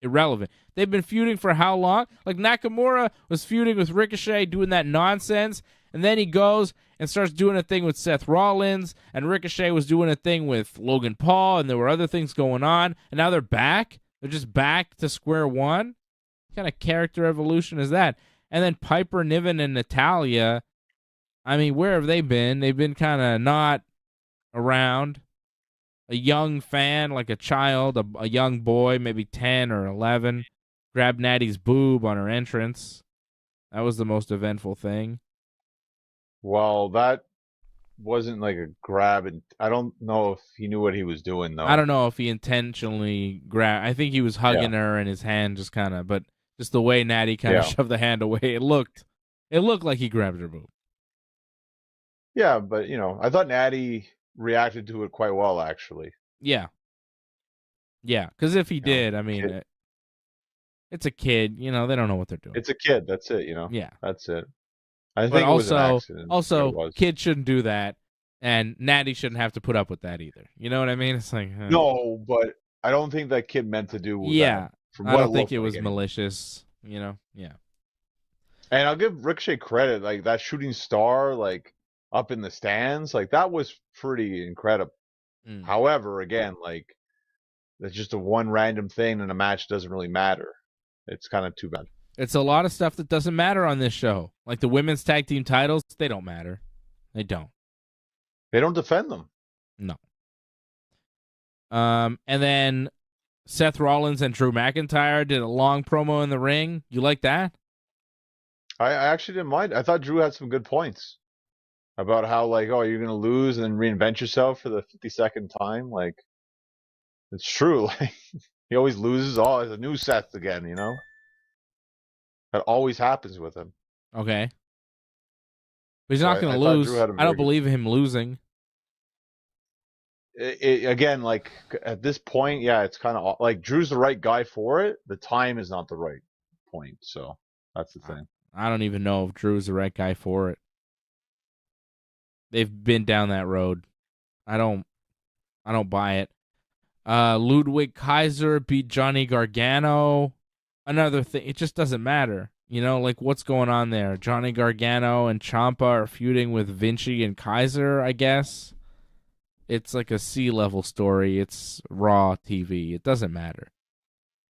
irrelevant. They've been feuding for how long? Like, Nakamura was feuding with Ricochet, doing that nonsense, and then he goes and starts doing a thing with Seth Rollins, and Ricochet was doing a thing with Logan Paul, and there were other things going on, and now they're back? They're just back to square one? What kind of character evolution is that? And then Piper Niven and Natalya, I mean, where have they been? They've been kind of not around. A young fan, like a child, a young boy, maybe 10 or 11, grabbed Natty's boob on her entrance. That was the most eventful thing. Well, that wasn't like a grab, and I don't know if he knew what he was doing, though. I don't know if he intentionally grabbed. I think he was hugging her, and his hand just kind of, but just the way Natty kind of shoved the hand away, it looked like he grabbed her boob. Yeah, but I thought Natty reacted to it quite well, actually. Yeah, because if he did, I mean, it's a kid. They don't know what they're doing. It's a kid. That's it. Yeah, that's it. I think it was an accident. Also, kids shouldn't do that, and Natty shouldn't have to put up with that either. You know what I mean? It's like no, but I don't think that kid meant to do. Yeah, I don't think it was malicious. Yeah. And I'll give Ricochet credit, like that shooting star, like up in the stands, like that was pretty incredible. However, again, like that's just a one random thing, and a match doesn't really matter. It's kind of too bad. It's a lot of stuff that doesn't matter on this show. Like the women's tag team titles, they don't matter. They don't. They don't defend them. No. And then Seth Rollins and Drew McIntyre did a long promo in the ring. You like that? I actually didn't mind. I thought Drew had some good points about how, like, you're going to lose and then reinvent yourself for the 52nd time. Like, it's true. Like, he always loses. Oh, it's a new Seth again, That always happens with him. Okay. But he's not going to lose. I don't believe him losing. Again, like, at this point, it's kind of like Drew's the right guy for it. The time is not the right point. So that's the thing. I don't even know if Drew's the right guy for it. They've been down that road. I don't buy it. Ludwig Kaiser beat Johnny Gargano. Another thing, it just doesn't matter. Like what's going on there? Johnny Gargano and Ciampa are feuding with Vinci and Kaiser, I guess. It's like a C-level story. It's Raw TV. It doesn't matter.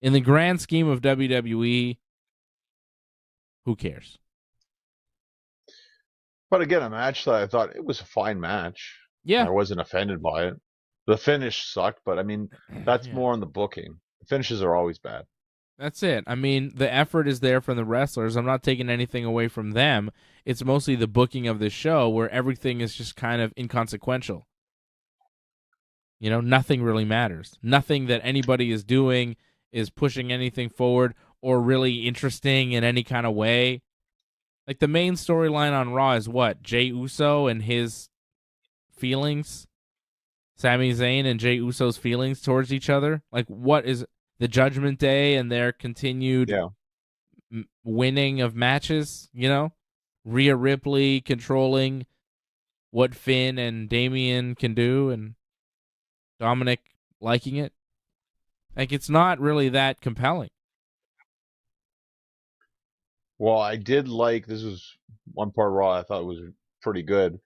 In the grand scheme of WWE, who cares? But again, a match that I thought it was a fine match. Yeah. I wasn't offended by it. The finish sucked, but I mean, that's more on the booking. The finishes are always bad. That's it. I mean, the effort is there from the wrestlers. I'm not taking anything away from them. It's mostly the booking of the show where everything is just kind of inconsequential. Nothing really matters. Nothing that anybody is doing is pushing anything forward or really interesting in any kind of way. Like the main storyline on Raw is what? Jey Uso and his feelings? Sami Zayn and Jey Uso's feelings towards each other? Like what is the Judgment Day and their continued winning of matches? Rhea Ripley controlling what Finn and Damian can do and Dominic liking it. Like it's not really that compelling. Well, I did like, this was one part of Raw I thought was pretty good,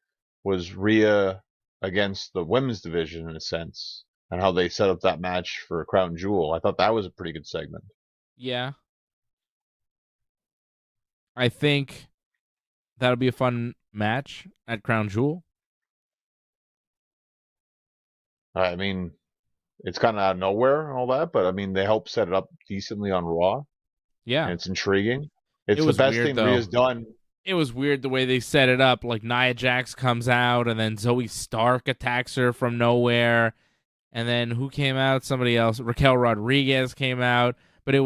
was Rhea against the women's division in a sense, and how they set up that match for Crown Jewel. I thought that was a pretty good segment. Yeah. I think that'll be a fun match at Crown Jewel. I mean, it's kind of out of nowhere and all that, but I mean, they helped set it up decently on Raw. Yeah. And it's intriguing. It's the best thing Rhea's done it was weird the way they set it up. Like Nia Jax comes out, and then Zoe Stark attacks her from nowhere. And then who came out? Somebody else. Raquel Rodriguez came out. But there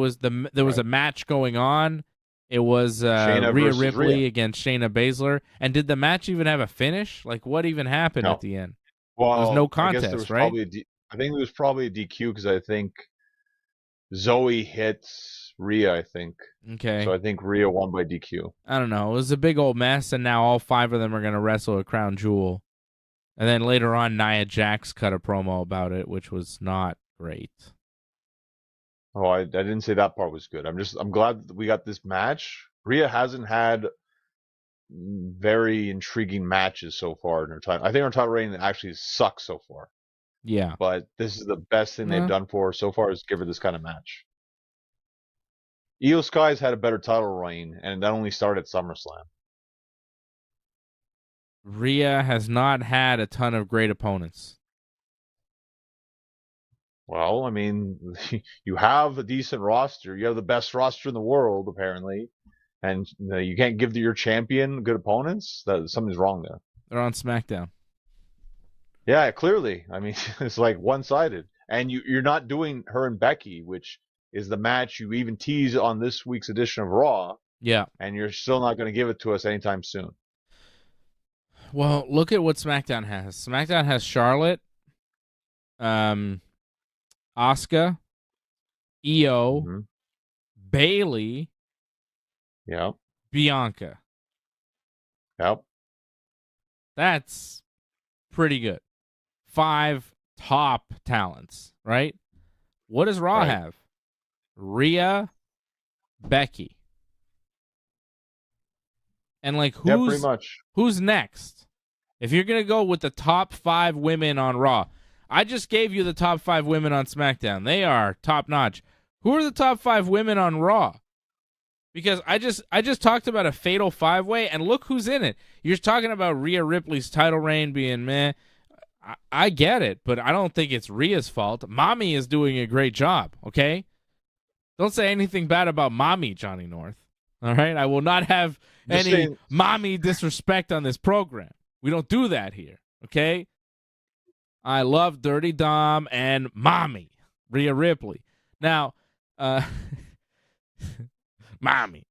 was a match going on. It was Rhea Ripley against Shayna Baszler. And did the match even have a finish? Like, what even happened at the end? Well, there was no contest, right? I think it was probably a DQ because I think Zoe hits Rhea, I think. Okay. So I think Rhea won by DQ. I don't know. It was a big old mess, and now all 5 of them are going to wrestle at Crown Jewel. And then later on, Nia Jax cut a promo about it, which was not great. Oh, I didn't say that part was good. I'm glad that we got this match. Rhea hasn't had very intriguing matches so far in her time. I think her title reign actually sucks so far. Yeah. But this is the best thing they've done for her so far, is give her this kind of match. Io Sky's had a better title reign, and that only started at SummerSlam. Rhea has not had a ton of great opponents. Well, I mean, you have a decent roster. You have the best roster in the world, apparently. And you can't give your champion good opponents? Something's wrong there. They're on SmackDown. Yeah, clearly. I mean, it's like one-sided. And you're not doing her and Becky, which is the match you even tease on this week's edition of Raw. Yeah. And you're still not going to give it to us anytime soon. Well, look at what SmackDown has. SmackDown has Charlotte, Asuka, Io, Bayley, Bianca. Yep. That's pretty good. 5 top talents, right? What does Raw have? Rhea, Becky. And like pretty much. Who's next? If you're going to go with the top 5 women on Raw, I just gave you the top 5 women on SmackDown. They are top notch. Who are the top 5 women on Raw? Because I just talked about a fatal 5-way, and look who's in it. You're talking about Rhea Ripley's title reign being meh. I get it, but I don't think it's Rhea's fault. Mommy is doing a great job, okay? Don't say anything bad about Mommy, Johnny North. All right? I will not have any mommy disrespect on this program. We don't do that here, okay? I love Dirty Dom and Mommy, Rhea Ripley. Now, Mommy.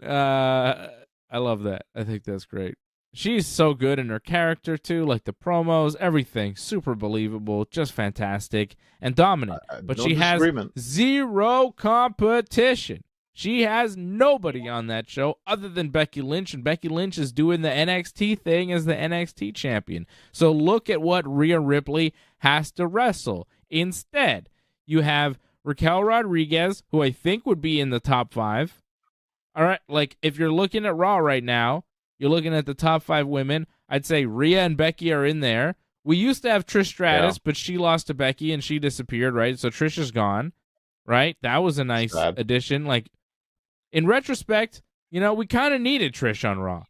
I love that. I think that's great. She's so good in her character, too, like the promos, everything. Super believable, just fantastic, and dominant. But she has zero competition. She has nobody on that show other than Becky Lynch, and Becky Lynch is doing the NXT thing as the NXT champion. So look at what Rhea Ripley has to wrestle. Instead, you have Raquel Rodriguez, who I think would be in the top 5. All right, like if you're looking at Raw right now, you're looking at the top 5 women. I'd say Rhea and Becky are in there. We used to have Trish Stratus, but she lost to Becky and she disappeared, right? So Trish is gone, right? That was a nice addition. Like, in retrospect, we kind of needed Trish on Raw.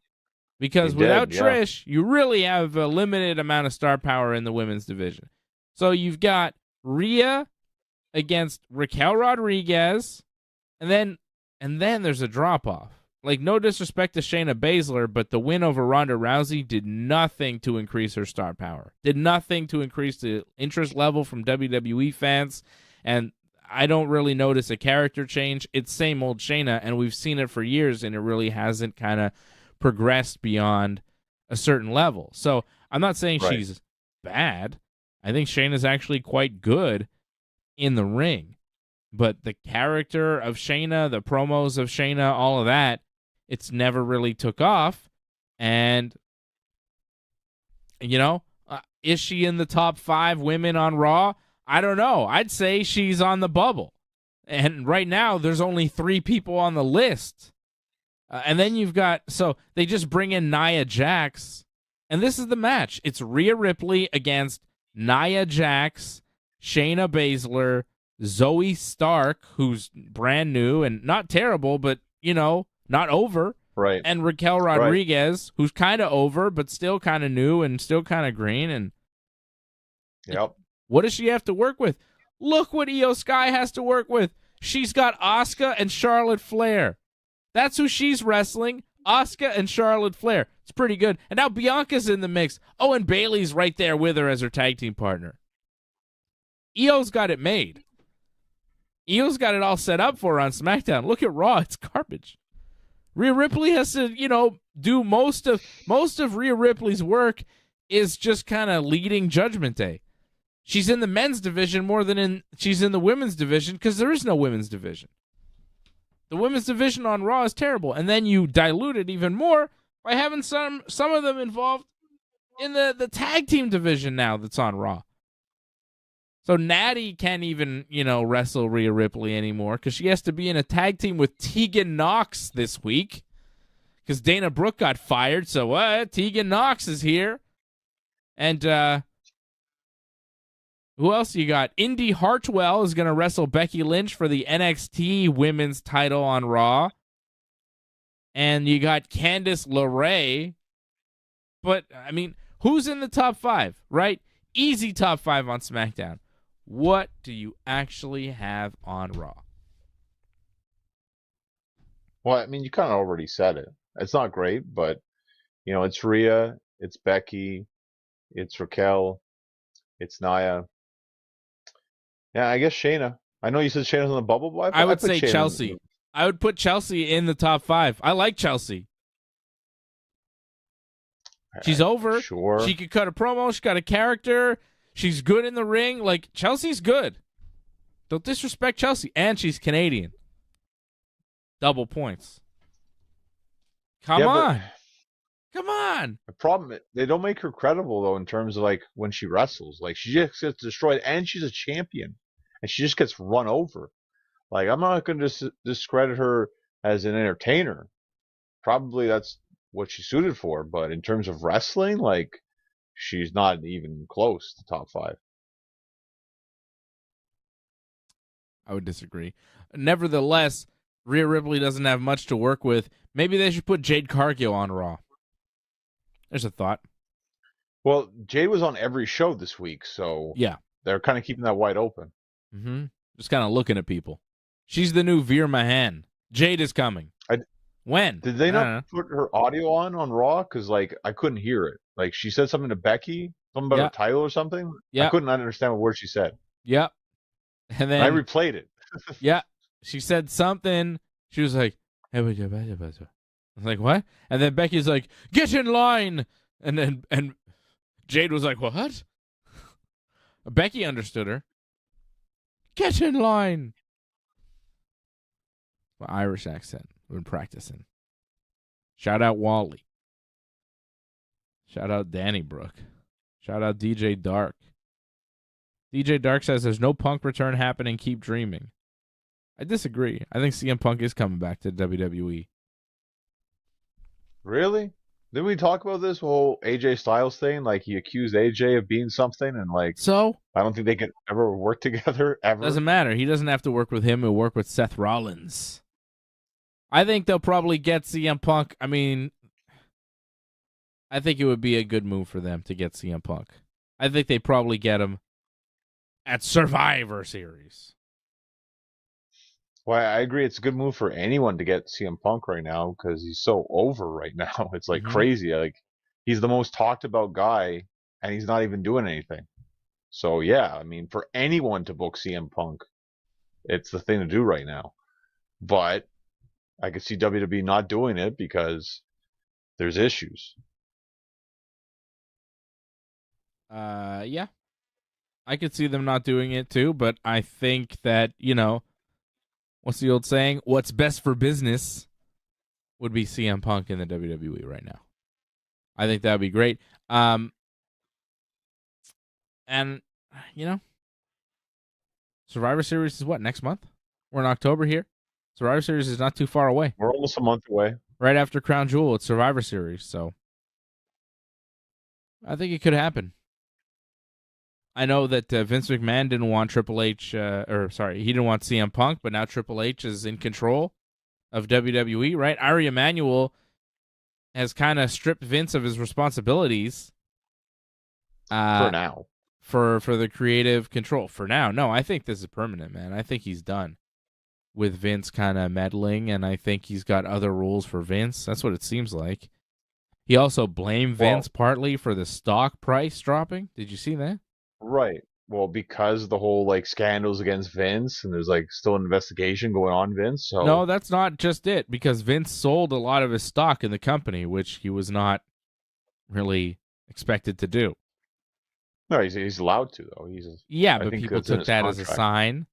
Because without Trish, you really have a limited amount of star power in the women's division. So you've got Rhea against Raquel Rodriguez, and then there's a drop-off. Like, no disrespect to Shayna Baszler, but the win over Ronda Rousey did nothing to increase her star power. Did nothing to increase the interest level from WWE fans, and I don't really notice a character change. It's same old Shayna, and we've seen it for years, and it really hasn't kind of progressed beyond a certain level. So I'm not saying she's bad. I think Shayna's actually quite good in the ring. But the character of Shayna, the promos of Shayna, all of that, it's never really took off. And, is she in the top 5 women on Raw? I don't know. I'd say she's on the bubble. And right now, there's only 3 people on the list. And then you've got, so they just bring in Nia Jax. And this is the match. It's Rhea Ripley against Nia Jax, Shayna Baszler, Zoe Stark, who's brand new and not terrible, but, not over. Right. And Raquel Rodriguez, who's kind of over, but still kind of new and still kind of green. And what does she have to work with? Look what Io Sky has to work with. She's got Asuka and Charlotte Flair. That's who she's wrestling Asuka and Charlotte Flair. It's pretty good. And now Bianca's in the mix. Oh, and Bayley's right there with her as her tag team partner. Io's got it made. Io's got it all set up for her on SmackDown. Look at Raw. It's garbage. Rhea Ripley has to, do most of Rhea Ripley's work is just kind of leading Judgment Day. She's in the men's division more than she's in the women's division because there is no women's division. The women's division on Raw is terrible, and then you dilute it even more by having some of them involved in the tag team division now that's on Raw. So Natty can't even, wrestle Rhea Ripley anymore because she has to be in a tag team with Tegan Nox this week because Dana Brooke got fired. So Tegan Nox is here. And who else you got? Indy Hartwell is going to wrestle Becky Lynch for the NXT women's title on Raw. And you got Candice LeRae. But, who's in the top 5, right? Easy top 5 on SmackDown. What do you actually have on Raw? Well, you kind of already said it. It's not great, but, it's Rhea, it's Becky, it's Raquel, it's Nia. Yeah, I guess Shayna. I know you said Shayna's on the bubble, but I would say Chelsea. I would put Chelsea in the top 5. I like Chelsea. She's over. Sure. She could cut a promo. She's got a character. She's good in the ring. Like, Chelsea's good. Don't disrespect Chelsea. And she's Canadian. Double points. Come on. Come on. The problem, they don't make her credible, though, in terms of, when she wrestles. She just gets destroyed, and she's a champion. And she just gets run over. I'm not going to discredit her as an entertainer. Probably that's what she's suited for. But in terms of wrestling, she's not even close to top 5. I would disagree. Nevertheless, Rhea Ripley doesn't have much to work with. Maybe they should put Jade Cargill on Raw. There's a thought. Well, Jade was on every show this week, so yeah, they're kind of keeping that wide open. Mm-hmm. Just kind of looking at people. She's the new Veer Mahan. Jade is coming. When? Did they not put her audio on Raw? Because, I couldn't hear it. She said something to Becky, something about her title or something. Yeah. I couldn't understand what word she said. Yep. And then I replayed it. Yeah. She said something. She was like, I was like, what? And then Becky's like, get in line. And Jade was like, what? Becky understood her. Get in line. My Irish accent. We've been practicing. Shout out Wally. Shout out Danny Brooke. Shout out DJ Dark. DJ Dark says there's no Punk return happening. Keep dreaming. I disagree. I think CM Punk is coming back to WWE. Really? Didn't we talk about this whole AJ Styles thing? He accused AJ of being something, and so I don't think they could ever work together ever. Doesn't matter. He doesn't have to work with him. He'll work with Seth Rollins. I think they'll probably get CM Punk. I think it would be a good move for them to get CM Punk. I think they probably get him at Survivor Series. Well, I agree. It's a good move for anyone to get CM Punk right now because he's so over right now. It's crazy. He's the most talked about guy, and he's not even doing anything. So, yeah, for anyone to book CM Punk, it's the thing to do right now. But I could see WWE not doing it because there's issues. Yeah. I could see them not doing it too, but I think that, what's the old saying? What's best for business would be CM Punk in the WWE right now. I think that would be great. And, Survivor Series is what, next month? We're in October here. Survivor Series is not too far away. We're almost a month away. Right after Crown Jewel, it's Survivor Series, so I think it could happen. I know that Vince McMahon didn't want Triple H, he didn't want CM Punk, but now Triple H is in control of WWE, right? Ari Emanuel has kind of stripped Vince of his responsibilities. For now. For the creative control. For now. No, I think this is permanent, man. I think he's done. with Vince kind of meddling, and I think he's got other rules for Vince. That's what it seems like. He also blamed Vince partly for the stock price dropping. Did you see that? Right. Well, because the whole like scandals against Vince, and there's like still an investigation going on Vince. So No, that's not just it, because Vince sold a lot of his stock in the company, which he was not really expected to do. no, he's allowed to though. Yeah, I but think people that's in took his that as a contract. sign,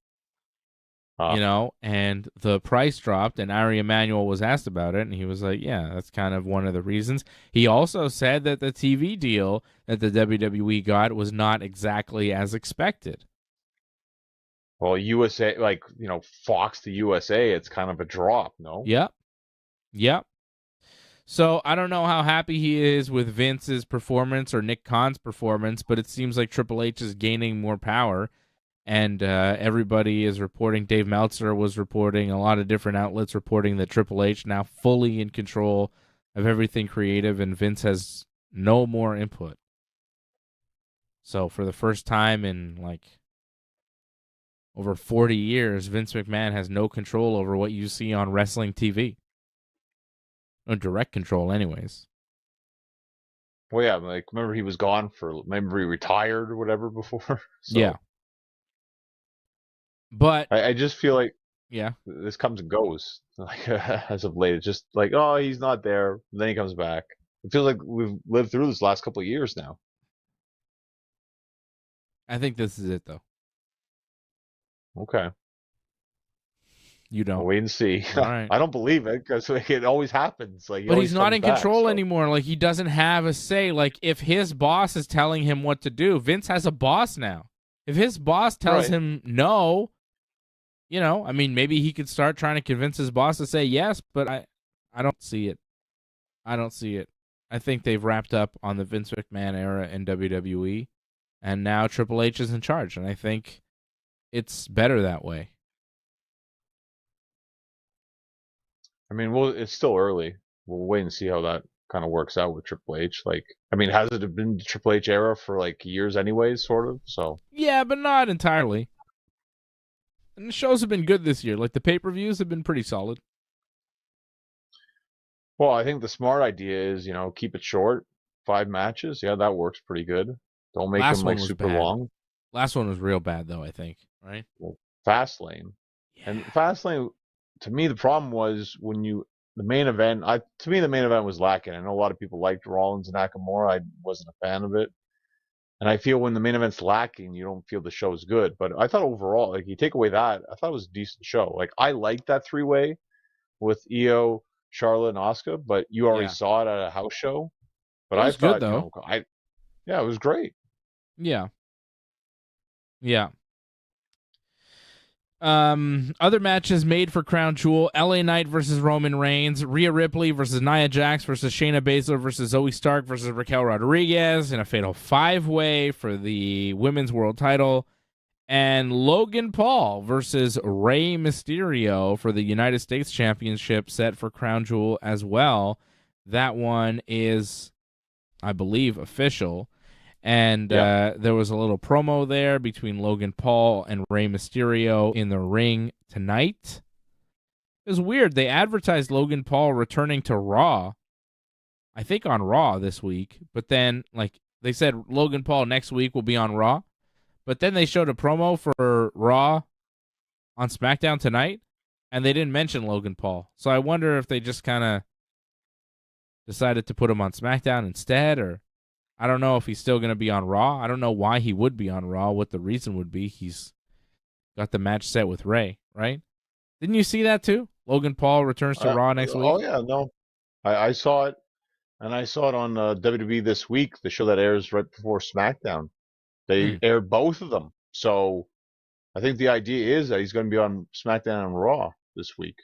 and the price dropped, and Ari Emanuel was asked about it, and he was like, yeah, that's kind of one of the reasons. He also said that the TV deal that the WWE got was not exactly as expected. Well, USA, like, Fox to USA, it's kind of a drop, no? Yep. So I don't know how happy he is with Vince's performance or Nick Khan's performance, but it seems like Triple H is gaining more power. And everybody is reporting. Dave Meltzer was reporting. A lot of different outlets reporting that Triple H now fully in control of everything creative, and Vince has no more input. So for the first time in like over 40 years, Vince McMahon has no control over what you see on wrestling TV. No direct control, anyways. Well, yeah, like, remember he retired or whatever before? So Yeah. But I just feel like yeah, this comes and goes, like, as of late. It's just like, oh, he's not there, then he comes back. It feels like we've lived through this last couple of years now. I think this is it, though. Okay. You don't. We'll wait and see. All right. I don't believe it, because it always happens. Like, But he's not in control so. anymore. Like, he doesn't have a say. Like, if his boss is telling him what to do, Vince has a boss now. If his boss tells him no, I mean, maybe he could start trying to convince his boss to say yes, but I don't see it. I don't see it. I think they've wrapped up on the Vince McMahon era in WWE, and now Triple H is in charge, and I think it's better that way. I mean, it's still early. We'll wait and see how that kind of works out with Triple H. Like, I mean, has it been the Triple H era for like years anyways, sort of? So yeah, but not entirely. And the shows have been good this year. Like, the pay-per-views have been pretty solid. Well, I think the smart idea is, keep it short, 5 matches. Yeah, that works pretty good. Don't make them like super long. Last one was real bad, though, I think, right? Well, Fastlane. Yeah. And Fastlane, to me, the problem was the main event, to me, the main event was lacking. I know a lot of people liked Rollins and Nakamura. I wasn't a fan of it. And I feel when the main event's lacking, you don't feel the show is good. But I thought overall, like, you take away that, I thought it was a decent show. Like, I liked that 3-way with Io, Charlotte, and Asuka, but you already saw it at a house show. But it was good, though. Yeah, it was great. Yeah. Other matches made for Crown Jewel: LA Knight versus Roman Reigns, Rhea Ripley versus Nia Jax versus Shayna Baszler versus Zoe Stark versus Raquel Rodriguez in a fatal 5-way for the women's world title, and Logan Paul versus Rey Mysterio for the United States Championship set for Crown Jewel as well. That one is, I believe, official. And there was a little promo there between Logan Paul and Rey Mysterio in the ring tonight. It was weird. They advertised Logan Paul returning to Raw, I think on Raw this week. But then, like, they said Logan Paul next week will be on Raw. But then they showed a promo for Raw on SmackDown tonight, and they didn't mention Logan Paul. So I wonder if they just kind of decided to put him on SmackDown instead, or I don't know if he's still going to be on Raw. I don't know why he would be on Raw, what the reason would be. He's got the match set with Rey, right? Didn't you see that too? Logan Paul returns to Raw next week. Oh, yeah, no. I saw it, and I saw it on WWE This Week, the show that airs right before SmackDown. They aired both of them. So I think the idea is that he's going to be on SmackDown and Raw this week.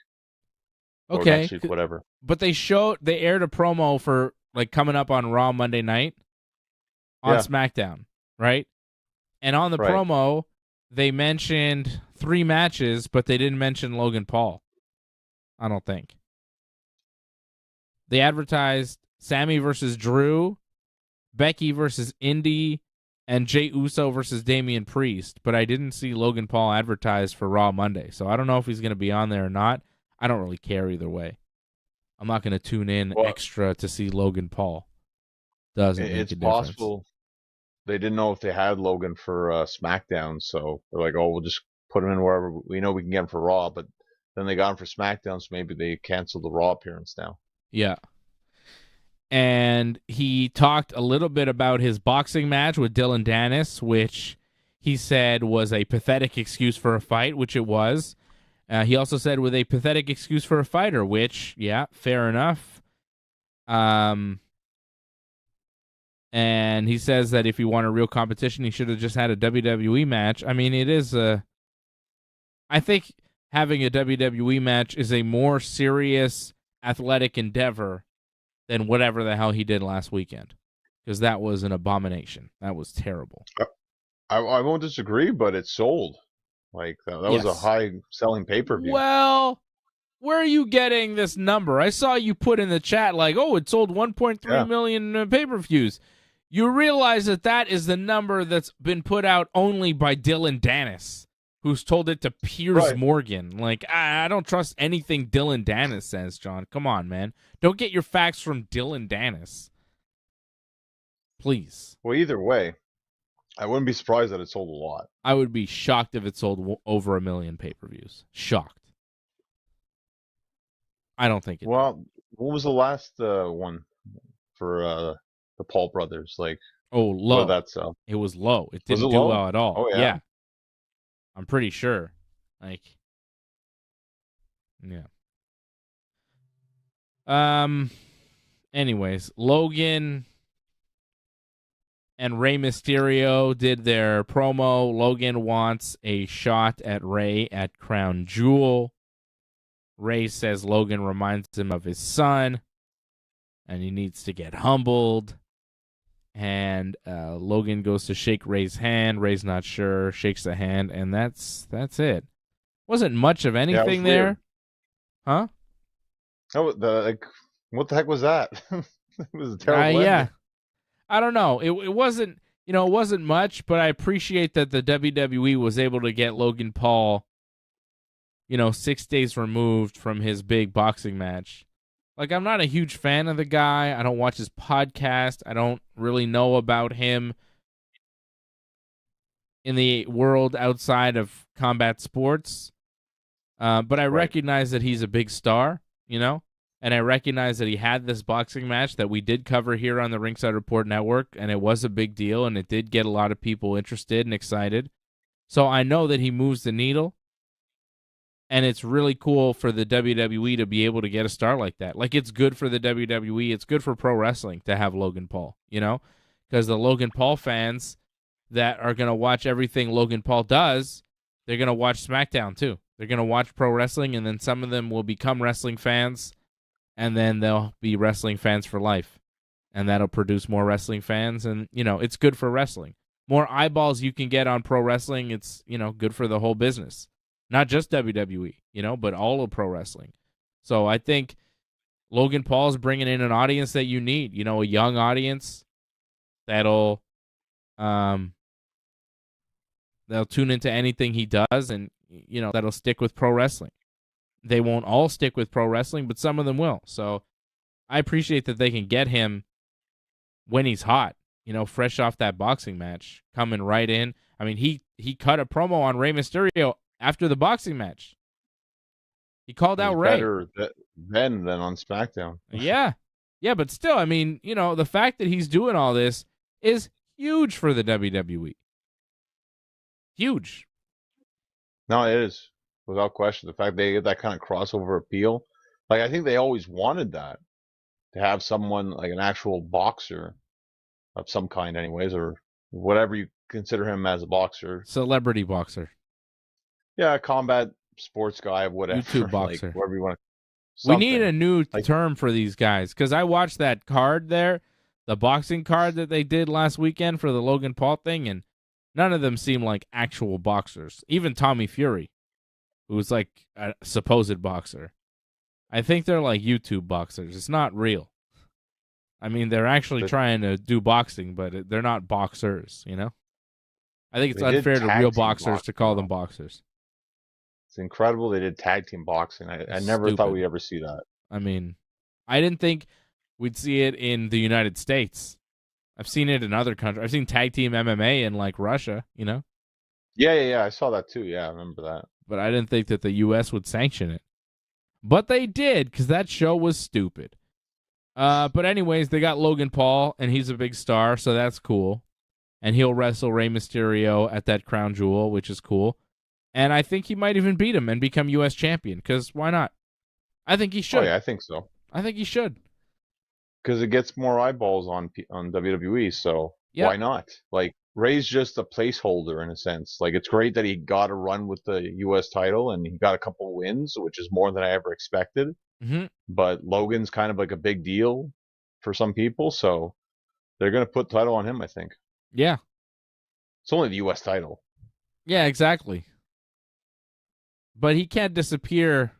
Okay. Or next week, whatever. But they aired a promo for, like, coming up on Raw Monday night on SmackDown, right? And on the promo, they mentioned 3 matches, but they didn't mention Logan Paul. I don't think. They advertised Sammy versus Drew, Becky versus Indy, and Jey Uso versus Damian Priest, but I didn't see Logan Paul advertised for Raw Monday, so I don't know if he's going to be on there or not. I don't really care either way. I'm not going to tune in extra to see Logan Paul. Doesn't make a difference. It's possible they didn't know if they had Logan for SmackDown, so they're like, oh, we'll just put him in wherever we know we can get him for Raw, but then they got him for SmackDown, so maybe they canceled the Raw appearance now. Yeah. And he talked a little bit about his boxing match with Dylan Dennis, which he said was a pathetic excuse for a fight, which it was. He also said with a pathetic excuse for a fighter, which, yeah, fair enough. And he says that if he wanted real competition, he should have just had a WWE match. I mean, it is I think having a WWE match is a more serious athletic endeavor than whatever the hell he did last weekend, because that was an abomination. That was terrible. I won't disagree, but it sold. Like, that was a high-selling pay-per-view. Well, where are you getting this number? I saw you put in the chat, like, oh, it sold 1.3 million pay-per-views. You realize that is the number that's been put out only by Dylan Dennis, who's told it to Piers Morgan. Like, I don't trust anything Dylan Dennis says, John. Come on, man. Don't get your facts from Dylan Dennis. Please. Well, either way, I wouldn't be surprised that it sold a lot. I would be shocked if it sold over 1 million pay-per-views. Shocked. I don't think it Well, what was the last one for the Paul brothers? Like, low. What did that sell? It was low. It didn't do well at all. Oh, yeah. I'm pretty sure. Like, yeah. Anyways, Logan and Rey Mysterio did their promo. Logan wants a shot at Rey at Crown Jewel. Rey says Logan reminds him of his son, and he needs to get humbled. And Logan goes to shake Rey's hand. Rey's not sure, shakes the hand, and that's it. Wasn't much of anything there. Huh? Oh, what the heck was that? It was a terrible ending. I don't know. It wasn't, it wasn't much, but I appreciate that the WWE was able to get Logan Paul, 6 days removed from his big boxing match. Like, I'm not a huge fan of the guy. I don't watch his podcast. I don't really know about him in the world outside of combat sports. But I recognize that he's a big star, and I recognize that he had this boxing match that we did cover here on the Ringside Report Network, and it was a big deal, and it did get a lot of people interested and excited. So I know that he moves the needle. And it's really cool for the WWE to be able to get a star like that. Like, it's good for the WWE. It's good for pro wrestling to have Logan Paul, because the Logan Paul fans that are going to watch everything Logan Paul does, they're going to watch SmackDown too. They're going to watch pro wrestling, and then some of them will become wrestling fans, and then they'll be wrestling fans for life. And that'll produce more wrestling fans, and, it's good for wrestling. More eyeballs you can get on pro wrestling, it's, good for the whole business. Not just WWE, but all of pro wrestling. So I think Logan Paul is bringing in an audience that you need, a young audience that'll they'll tune into anything he does, and, that'll stick with pro wrestling. They won't all stick with pro wrestling, but some of them will. So I appreciate that they can get him when he's hot, fresh off that boxing match, coming right in. I mean, he cut a promo on Rey Mysterio after the boxing match. He called out Rey. Better then than on SmackDown. Yeah, but still, I mean, the fact that he's doing all this is huge for the WWE. Huge. No, it is, without question. The fact they get that kind of crossover appeal. Like, I think they always wanted that, to have someone like an actual boxer of some kind anyways, or whatever you consider him as a boxer. Celebrity boxer. Yeah, combat sports guy, whatever. YouTube boxer. Like, whatever you want to. We need a new term for these guys, because I watched that card there, the boxing card that they did last weekend for the Logan Paul thing, and none of them seem like actual boxers. Even Tommy Fury, who's like a supposed boxer. I think they're like YouTube boxers. It's not real. I mean, they're actually trying to do boxing, but they're not boxers, I think it's They did unfair to tag real team boxers to boxing, call though. them boxers. It's incredible they did tag team boxing. I never thought Stupid. we'd ever see that. I mean, I didn't think we'd see it in the United States. I've seen it in other countries. I've seen tag team MMA in like Russia, you know? Yeah. I saw that too. Yeah, I remember that. But I didn't think that the U.S. would sanction it. But they did, because that show was stupid. But anyways, they got Logan Paul, and he's a big star, so that's cool. And he'll wrestle Rey Mysterio at that Crown Jewel, which is cool. And I think he might even beat him and become U.S. champion, because why not? I think he should. Oh, yeah, I think so. I think he should. Because it gets more eyeballs on WWE, so Yep. why not? Like, Ray's just a placeholder in a sense. Like, it's great that he got a run with the U.S. title and he got a couple wins, which is more than I ever expected. Mm-hmm. But Logan's kind of like a big deal for some people, so they're going to put the title on him, I think. Yeah. It's only the U.S. title. Yeah, exactly. But he can't disappear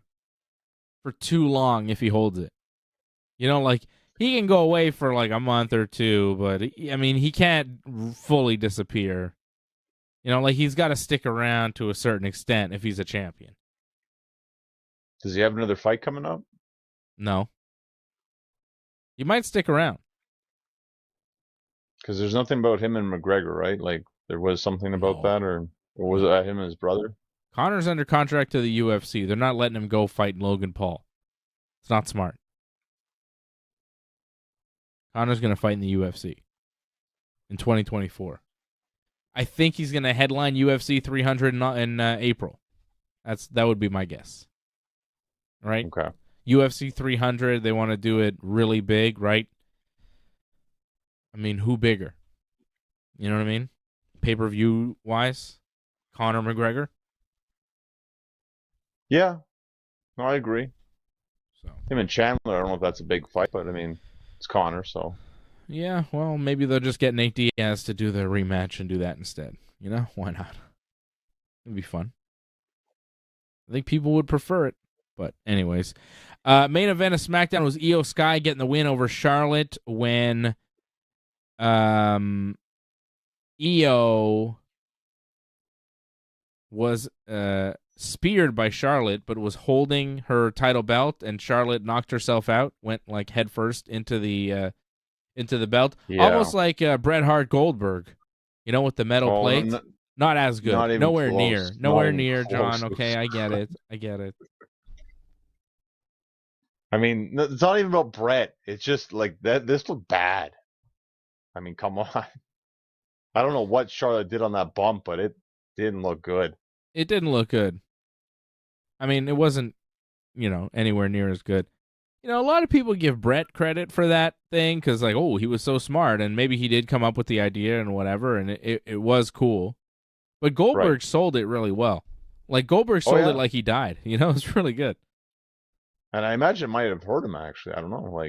for too long if he holds it. You know, like, he can go away for like a month or two, but I mean, he can't fully disappear. You know, like, he's got to stick around to a certain extent if he's a champion. Does he have another fight coming up? No. He might stick around. Because there's nothing about him and McGregor, right? Like, there was something about that, or was it him and his brother? Connor's under contract to the UFC. They're not letting him go fight Logan Paul. It's not smart. Connor's going to fight in the UFC in 2024. I think he's going to headline UFC 300 in April. That would be my guess. Right? Okay. UFC 300, they want to do it really big, right? I mean, who bigger? You know what I mean? Pay-per-view wise? Conor McGregor? Yeah. No, I agree. So Him and Chandler, I don't know if that's a big fight, but I mean, it's Conor, so. yeah, well, maybe they'll just get Nate Diaz to do the rematch and do that instead. You know, why not? It'd be fun. I think people would prefer it. But anyways, main event of SmackDown was Io Sky getting the win over Charlotte when Io was speared by Charlotte, but was holding her title belt, and Charlotte knocked herself out, went like head first into the belt, almost like Bret Hart Goldberg, you know, with the metal plate. Not as good. Not even Nowhere close. Nowhere Not near, even John. close. Okay, I get it. I mean, it's not even about Bret. It's just like that. This looked bad. I mean, come on. I don't know what Charlotte did on that bump, but it didn't look good. It didn't look good. I mean, it wasn't, anywhere near as good. A lot of people give Bret credit for that thing because, like, oh, he was so smart, and maybe he did come up with the idea and whatever, and it was cool. But Goldberg sold it really well. Like, Goldberg sold it like he died. It's really good. And I imagine it might have hurt him, actually. I don't know.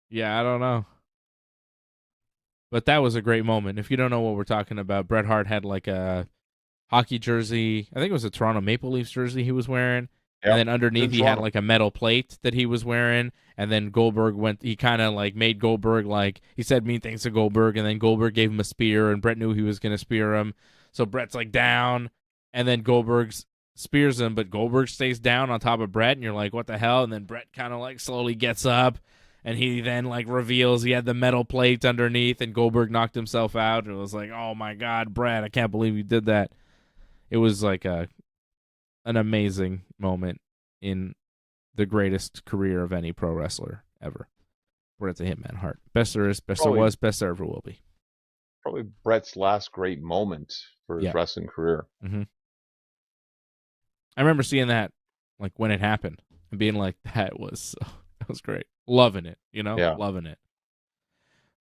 Yeah, I don't know. But that was a great moment. If you don't know what we're talking about, Bret Hart had like a hockey jersey. I think it was a Toronto Maple Leafs jersey he was wearing. Yep. And then underneath he had like a metal plate that he was wearing. And then Goldberg he kind of like made Goldberg like, he said mean things to Goldberg. And then Goldberg gave him a spear and Bret knew he was going to spear him. So Bret's like down. And then Goldberg spears him, but Goldberg stays down on top of Bret. And you're like, what the hell? And then Bret kind of like slowly gets up. And he then like reveals he had the metal plate underneath and Goldberg knocked himself out. And it was like, oh my God, Bret, I can't believe you did that. It was like an amazing moment in the greatest career of any pro wrestler ever. Bret the Hitman Hart. Best there is, best there was, best there ever will be. Probably Bret's last great moment for his wrestling career. Mm-hmm. I remember seeing that like when it happened and being like, that was great. Loving it, loving it.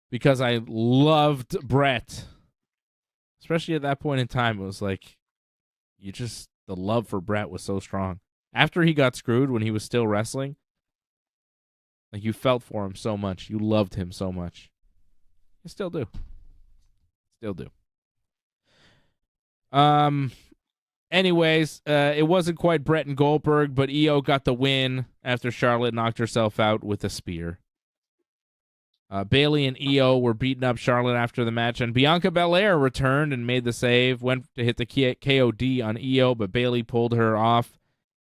Because I loved Bret. Especially at that point in time, it was like, the love for Bret was so strong. After he got screwed when he was still wrestling, like you felt for him so much. You loved him so much. You still do. Anyways, it wasn't quite Bret and Goldberg, but Io got the win after Charlotte knocked herself out with a spear. Bayley and Io were beating up Charlotte after the match, and Bianca Belair returned and made the save, went to hit the KOD on Io, but Bayley pulled her off,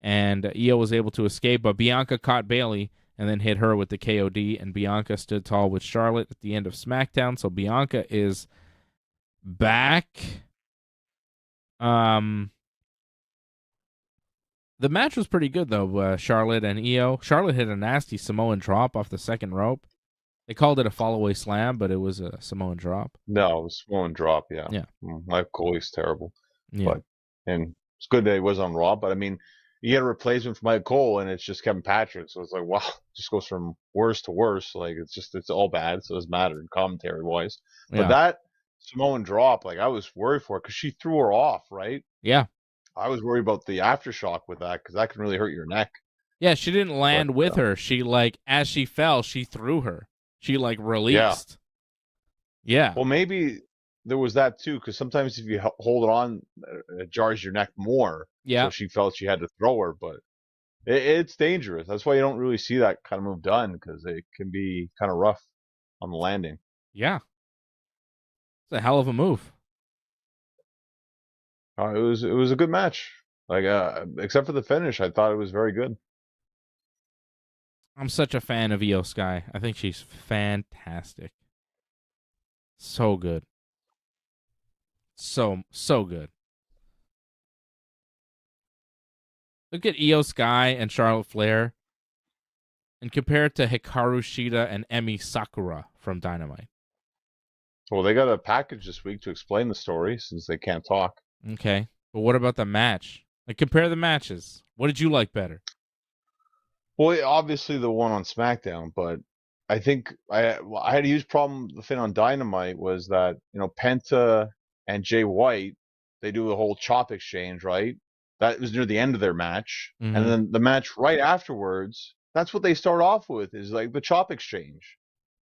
and Io was able to escape, but Bianca caught Bayley and then hit her with the KOD, and Bianca stood tall with Charlotte at the end of SmackDown, so Bianca is back. The match was pretty good, though, Charlotte and Io. Charlotte hit a nasty Samoan drop off the second rope. They called it a fall-away slam, but it was a Samoan drop. No, it was Samoan drop, yeah. Yeah. Mike Coley's terrible. Yeah. And it's good that he was on Raw, but I mean, you get a replacement for Mike Cole, and it's just Kevin Patrick, so it's like, wow, it just goes from worse to worse. Like, it's all bad, so it doesn't matter commentary-wise. Yeah. But that Samoan drop, like, I was worried for it because she threw her off, right? Yeah. I was worried about the aftershock with that because that can really hurt your neck. Yeah, she didn't land with her. She, like, as she fell, she threw her. She, like, released. Yeah. Well, maybe there was that, too, because sometimes if you hold it on, it jars your neck more. Yeah. So she felt she had to throw her, but it's dangerous. That's why you don't really see that kind of move done, because it can be kind of rough on the landing. Yeah. It's a hell of a move. It was a good match. Like, except for the finish, I thought it was very good. I'm such a fan of Io Sky. I think she's fantastic. So good. So good. Look at Io Sky and Charlotte Flair and compare it to Hikaru Shida and Emi Sakura from Dynamite. Well, they got a package this week to explain the story since they can't talk. Okay. But what about the match? Like, compare the matches. What did you like better? Well, obviously the one on SmackDown, but I think I had a huge problem. The thing on Dynamite was that, Penta and Jay White, they do the whole chop exchange, right? That was near the end of their match. Mm-hmm. And then the match right afterwards, that's what they start off with, is like the chop exchange.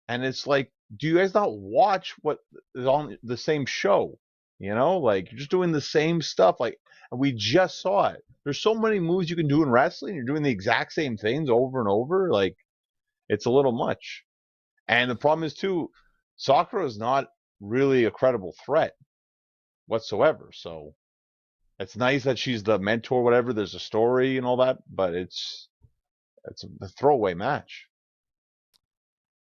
And it's like, do you guys not watch what is on the same show? Like, you're just doing the same stuff. Like, we just saw it. There's so many moves you can do in wrestling. You're doing the exact same things over and over. Like, it's a little much. And the problem is, too, Sakura is not really a credible threat whatsoever. So it's nice that she's the mentor, whatever. There's a story and all that, but it's a throwaway match.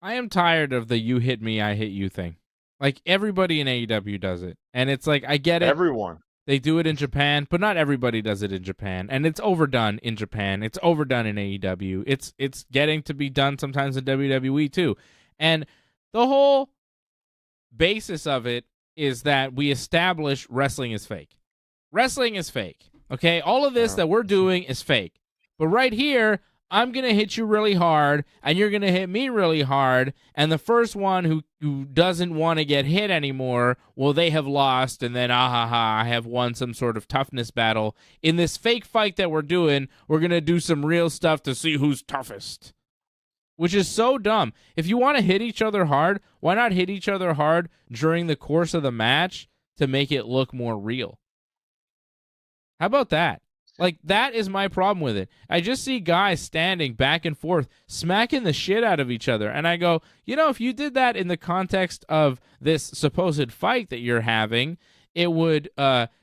I am tired of the you hit me, I hit you thing. Like, everybody in AEW does it. And it's like, I get it. Everyone. They do it in Japan, but not everybody does it in Japan. And it's overdone in Japan. It's overdone in AEW. It's getting to be done sometimes in WWE too. And the whole basis of it is that we establish wrestling is fake. Wrestling is fake. Okay? All of this that we're doing is fake. But right here, I'm going to hit you really hard, and you're going to hit me really hard, and the first one who doesn't want to get hit anymore, well, they have lost, and then, I have won some sort of toughness battle. In this fake fight that we're doing, we're going to do some real stuff to see who's toughest, which is so dumb. If you want to hit each other hard, why not hit each other hard during the course of the match to make it look more real? How about that? Like, that is my problem with it. I just see guys standing back and forth, smacking the shit out of each other. And I go, if you did that in the context of this supposed fight that you're having, it would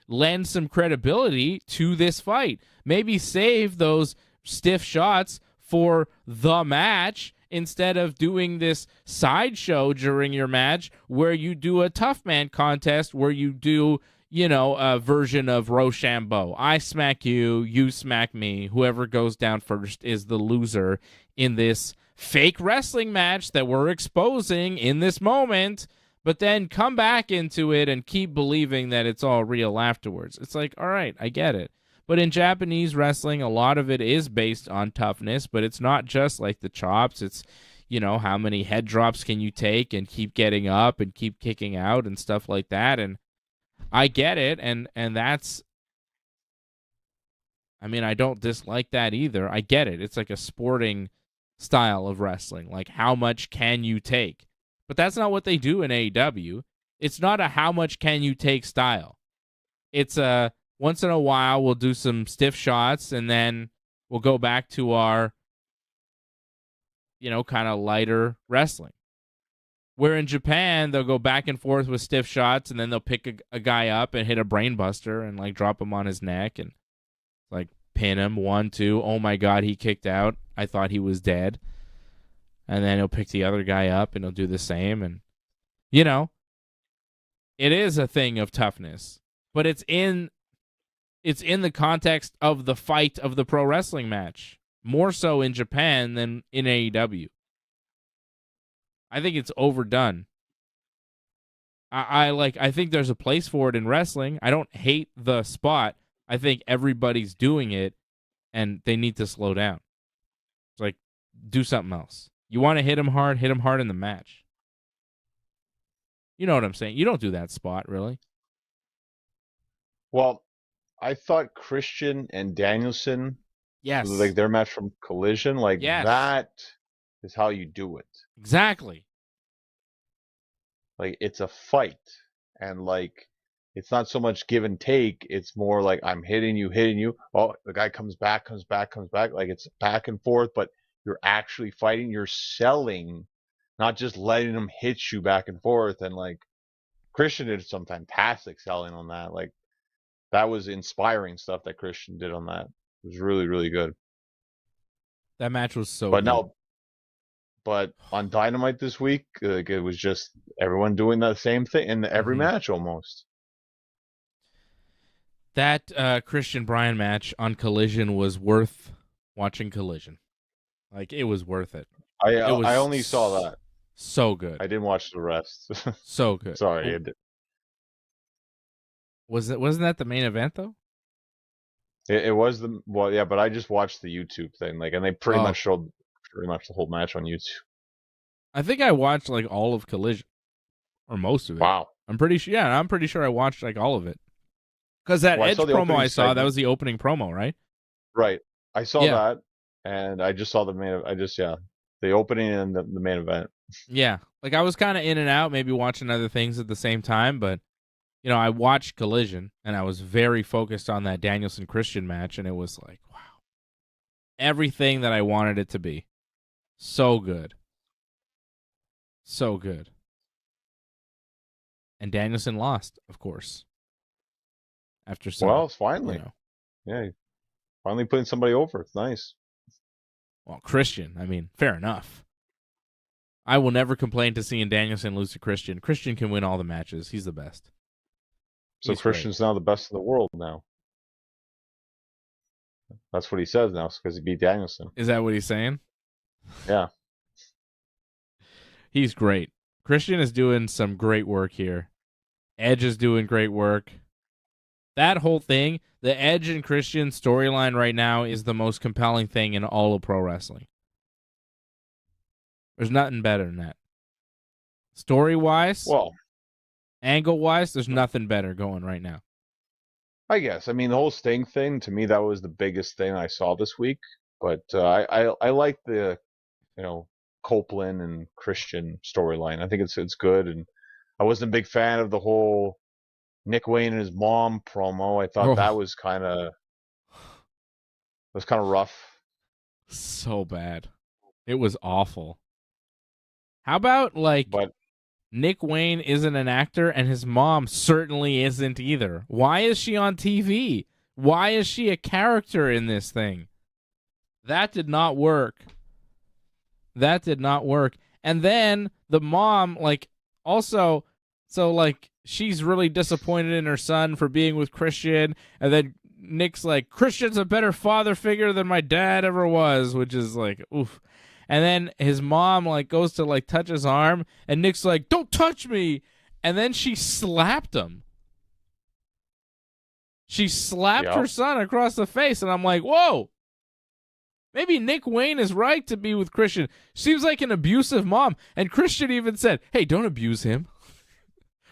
lend some credibility to this fight. Maybe save those stiff shots for the match instead of doing this sideshow during your match where you do a tough man contest where you do a version of Rochambeau. I smack you, you smack me. Whoever goes down first is the loser in this fake wrestling match that we're exposing in this moment, but then come back into it and keep believing that it's all real afterwards. It's like, all right, I get it. But in Japanese wrestling, a lot of it is based on toughness, but it's not just like the chops. It's, how many head drops can you take and keep getting up and keep kicking out and stuff like that. And I get it, and that's, I don't dislike that either. I get it. It's like a sporting style of wrestling. Like, how much can you take? But that's not what they do in AEW. It's not a how much can you take style. It's a once in a while we'll do some stiff shots, and then we'll go back to our, kind of lighter wrestling. Where in Japan, they'll go back and forth with stiff shots, and then they'll pick a guy up and hit a brain buster and like drop him on his neck and like pin him 1, 2. Oh my God, he kicked out. I thought he was dead. And then he'll pick the other guy up and he'll do the same. And it is a thing of toughness, but it's in the context of the fight of the pro wrestling match, more so in Japan than in AEW. I think it's overdone. I think there's a place for it in wrestling. I don't hate the spot. I think everybody's doing it, and they need to slow down. It's like, do something else. You want to hit him hard in the match. You know what I'm saying? You don't do that spot, really. Well, I thought Christian and Danielson, yes, like their match from Collision, like that is how you do it. Exactly. Like, it's a fight, and like, it's not so much give and take. It's more like, I'm hitting you. Oh, the guy comes back. Like, it's back and forth, but you're actually fighting. You're selling, not just letting them hit you back and forth. And like, Christian did some fantastic selling on that. Like, that was inspiring stuff that Christian did on that. It was really, really good. That match was so good. But on Dynamite this week, like, it was just everyone doing the same thing in every match almost. That Christian Bryan match on Collision was worth watching Collision. Like, it was worth it. I only saw that. So good. I didn't watch the rest. So good. Sorry. Wasn't that the main event though? It was but I just watched the YouTube thing, like, and they pretty much showed pretty much the whole match on YouTube. I think I watched like all of Collision, or most of it. Wow. I'm pretty sure. Yeah, I'm pretty sure I watched like all of it. Because that Edge promo I saw, that was the opening promo, right? Right. I saw that, and I just saw the opening and the main event. Yeah, like I was kind of in and out, maybe watching other things at the same time, but I watched Collision, and I was very focused on that Danielson Christian match, and it was like, wow, everything that I wanted it to be. So good. So good. And Danielson lost, of course. After some, well, finally, finally putting somebody over. It's nice. Well, Christian, I mean, fair enough. I will never complain to seeing Danielson lose to Christian. Christian can win all the matches. He's the best. So Christian's now the best in the world now. That's what he says now, because he beat Danielson. Is that what he's saying? Yeah. He's great. Christian is doing some great work here. Edge is doing great work. That whole thing, the Edge and Christian storyline right now is the most compelling thing in all of pro wrestling. There's nothing better than that. Story-wise, angle-wise, there's nothing better going right now. I guess. I mean, the whole Sting thing, to me, that was the biggest thing I saw this week. But I like the, Copeland and Christian storyline. I think it's good. And I wasn't a big fan of the whole Nick Wayne and his mom promo. I thought that was kind of rough. So bad. It was awful. How about Nick Wayne isn't an actor and his mom certainly isn't either. Why is she on TV? Why is she a character in this thing? That did not work. That did not work. And then the mom, she's really disappointed in her son for being with Christian. And then Nick's like, Christian's a better father figure than my dad ever was, which is like, oof. And then his mom goes to touch his arm, and Nick's like, don't touch me. And then she slapped him. She slapped her son across the face, and I'm like, whoa. Maybe Nick Wayne is right to be with Christian. Seems like an abusive mom. And Christian even said, hey, don't abuse him.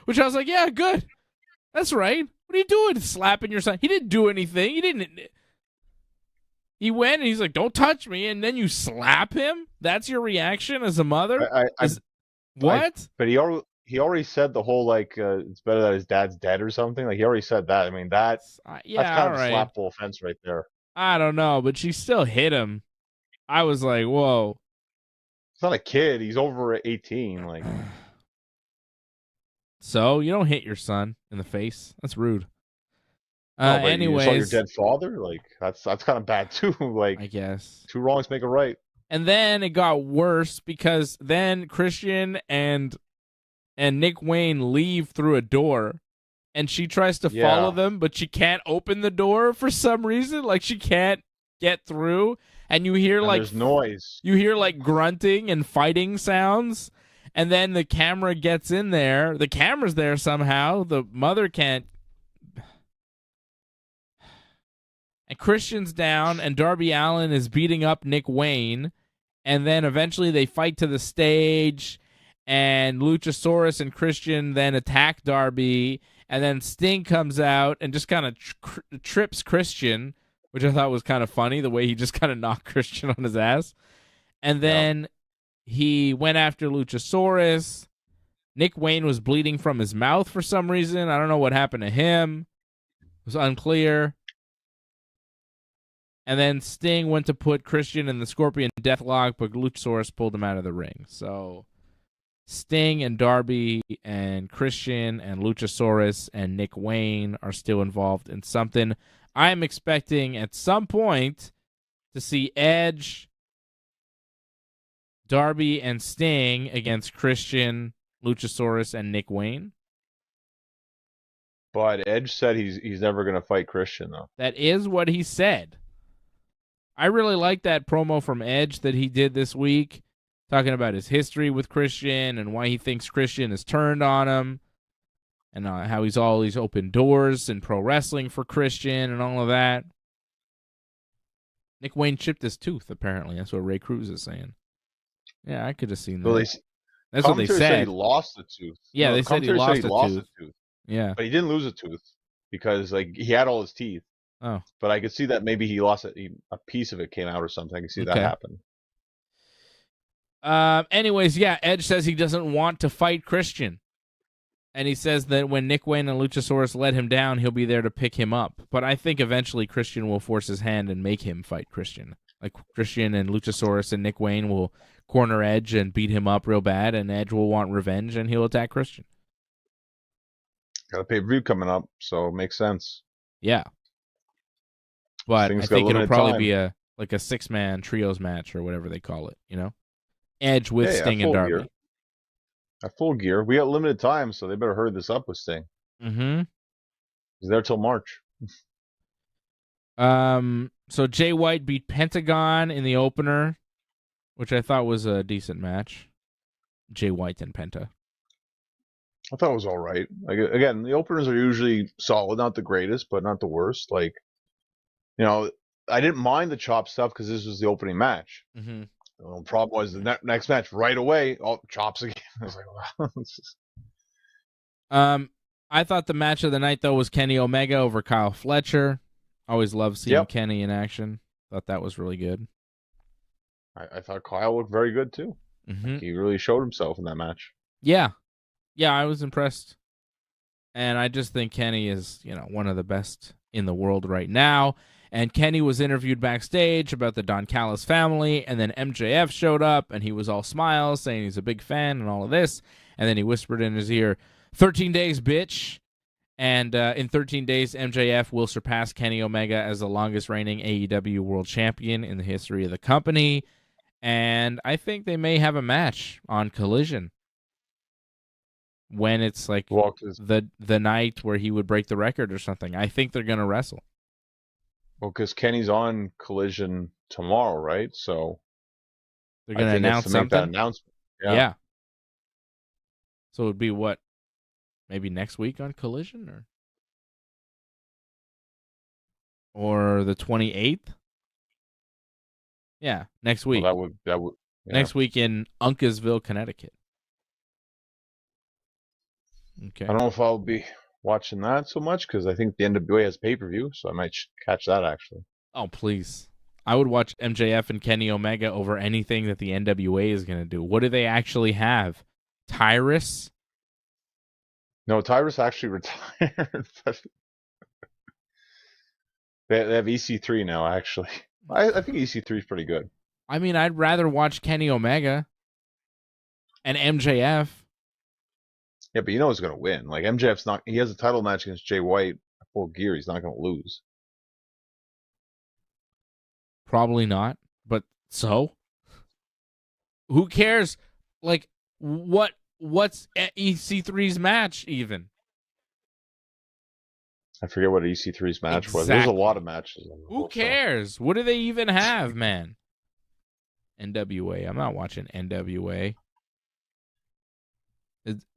Which I was like, yeah, good. That's right. What are you doing slapping your son? He didn't do anything. He went and he's like, don't touch me. And then you slap him? That's your reaction as a mother? What? But he already said the whole, it's better that his dad's dead or something. He already said that. I mean, that's kind of a slapful offense right there. I don't know, but she still hit him. I was like, whoa. He's not a kid. He's over 18. So you don't hit your son in the face. That's rude. No, but you saw your Anyways, dead father. Like that's kind of bad too. Like I guess. 2 wrongs make a right. And then it got worse because then Christian and Nick Wayne leave through a door, and she tries to follow them, but she can't open the door for some reason. Like she can't get through, and you hear There's noise. You hear like grunting and fighting sounds, and then the camera gets in there. The camera's there somehow. The mother can't. And Christian's down, and Darby Allin is beating up Nick Wayne, and then eventually they fight to the stage, and Luchasaurus and Christian then attack Darby, and then Sting comes out and just kind of trips Christian, which I thought was kind of funny, the way he just kind of knocked Christian on his ass. And then he went after Luchasaurus. Nick Wayne was bleeding from his mouth for some reason. I don't know what happened to him. It was unclear. And then Sting went to put Christian in the Scorpion Deathlock, but Luchasaurus pulled him out of the ring. So Sting and Darby and Christian and Luchasaurus and Nick Wayne are still involved in something. I'm expecting at some point to see Edge, Darby, and Sting against Christian, Luchasaurus, and Nick Wayne. But Edge said he's never going to fight Christian, though. That is what he said. I really like that promo from Edge that he did this week, talking about his history with Christian and why he thinks Christian has turned on him, and how he's all these open doors in pro wrestling for Christian and all of that. Nick Wayne chipped his tooth, apparently. That's what Ray Cruz is saying. Yeah, I could have seen that. Well, that's what they said. He lost a tooth. Yeah, they said he lost a tooth. Yeah. But he didn't lose a tooth because he had all his teeth. Oh. But I could see that maybe he lost a piece of it came out or something. I can see that happen. Anyways, yeah, Edge says he doesn't want to fight Christian. And he says that when Nick Wayne and Luchasaurus let him down, he'll be there to pick him up. But I think eventually Christian will force his hand and make him fight Christian. Like Christian and Luchasaurus and Nick Wayne will corner Edge and beat him up real bad, and Edge will want revenge, and he'll attack Christian. Got a pay-per-view coming up, so it makes sense. Yeah. But I think it'll probably be a 6-man trios match or whatever they call it, you know? Edge with Sting and Darby. Gear. At full gear. We got limited time, so they better hurry this up with Sting. Mm-hmm. He's there till March. So Jay White beat Pentagon in the opener, which I thought was a decent match. Jay White and Penta. I thought it was all right. Like, again, the openers are usually solid, not the greatest, but not the worst. Like, you know, I didn't mind the chop stuff because this was the opening match. Mm-hmm. The problem was the next match right away, all chops again. I was like, wow. I thought the match of the night though was Kenny Omega over Kyle Fletcher. Always love seeing Kenny in action. Thought that was really good. I thought Kyle looked very good too. Mm-hmm. Like, he really showed himself in that match. Yeah, I was impressed, and I just think Kenny is, one of the best in the world right now. And Kenny was interviewed backstage about the Don Callis family, and then MJF showed up, and he was all smiles, saying he's a big fan and all of this. And then he whispered in his ear, 13 days, bitch. And in 13 days, MJF will surpass Kenny Omega as the longest-reigning AEW World Champion in the history of the company. And I think they may have a match on Collision when it's like the night where he would break the record or something. I think they're going to wrestle. Well, because Kenny's on Collision tomorrow, right? So they're going to announce something. Make that announcement. Yeah. So it would be what? Maybe next week on Collision, or the 28th? Yeah, next week. Well, that would next week in Uncasville, Connecticut. Okay. I don't know if I'll be watching that so much because I think the NWA has pay-per-view, so I might catch that actually. Oh, please. I would watch MJF and Kenny Omega over anything that the NWA is going to do. What do they actually have? Tyrus? No, Tyrus actually retired. They have EC3 now, actually. I think EC3 is pretty good. I mean, I'd rather watch Kenny Omega and MJF. Yeah, but you know he's going to win. Like MJF's not. He has a title match against Jay White at Full Gear. He's not going to lose. Probably not. But so? Who cares? Like, what's EC3's match even? I forget what EC3's match was. There's a lot of matches. Who cares? What do they even have, man? NWA. I'm not watching NWA.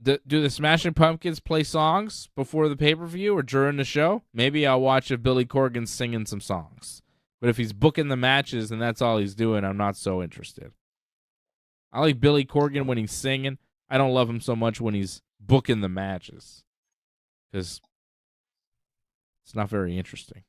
Do the Smashing Pumpkins play songs before the pay-per-view or during the show? Maybe I'll watch if Billy Corgan's singing some songs. But if he's booking the matches and that's all he's doing, I'm not so interested. I like Billy Corgan when he's singing. I don't love him so much when he's booking the matches. Because it's not very interesting.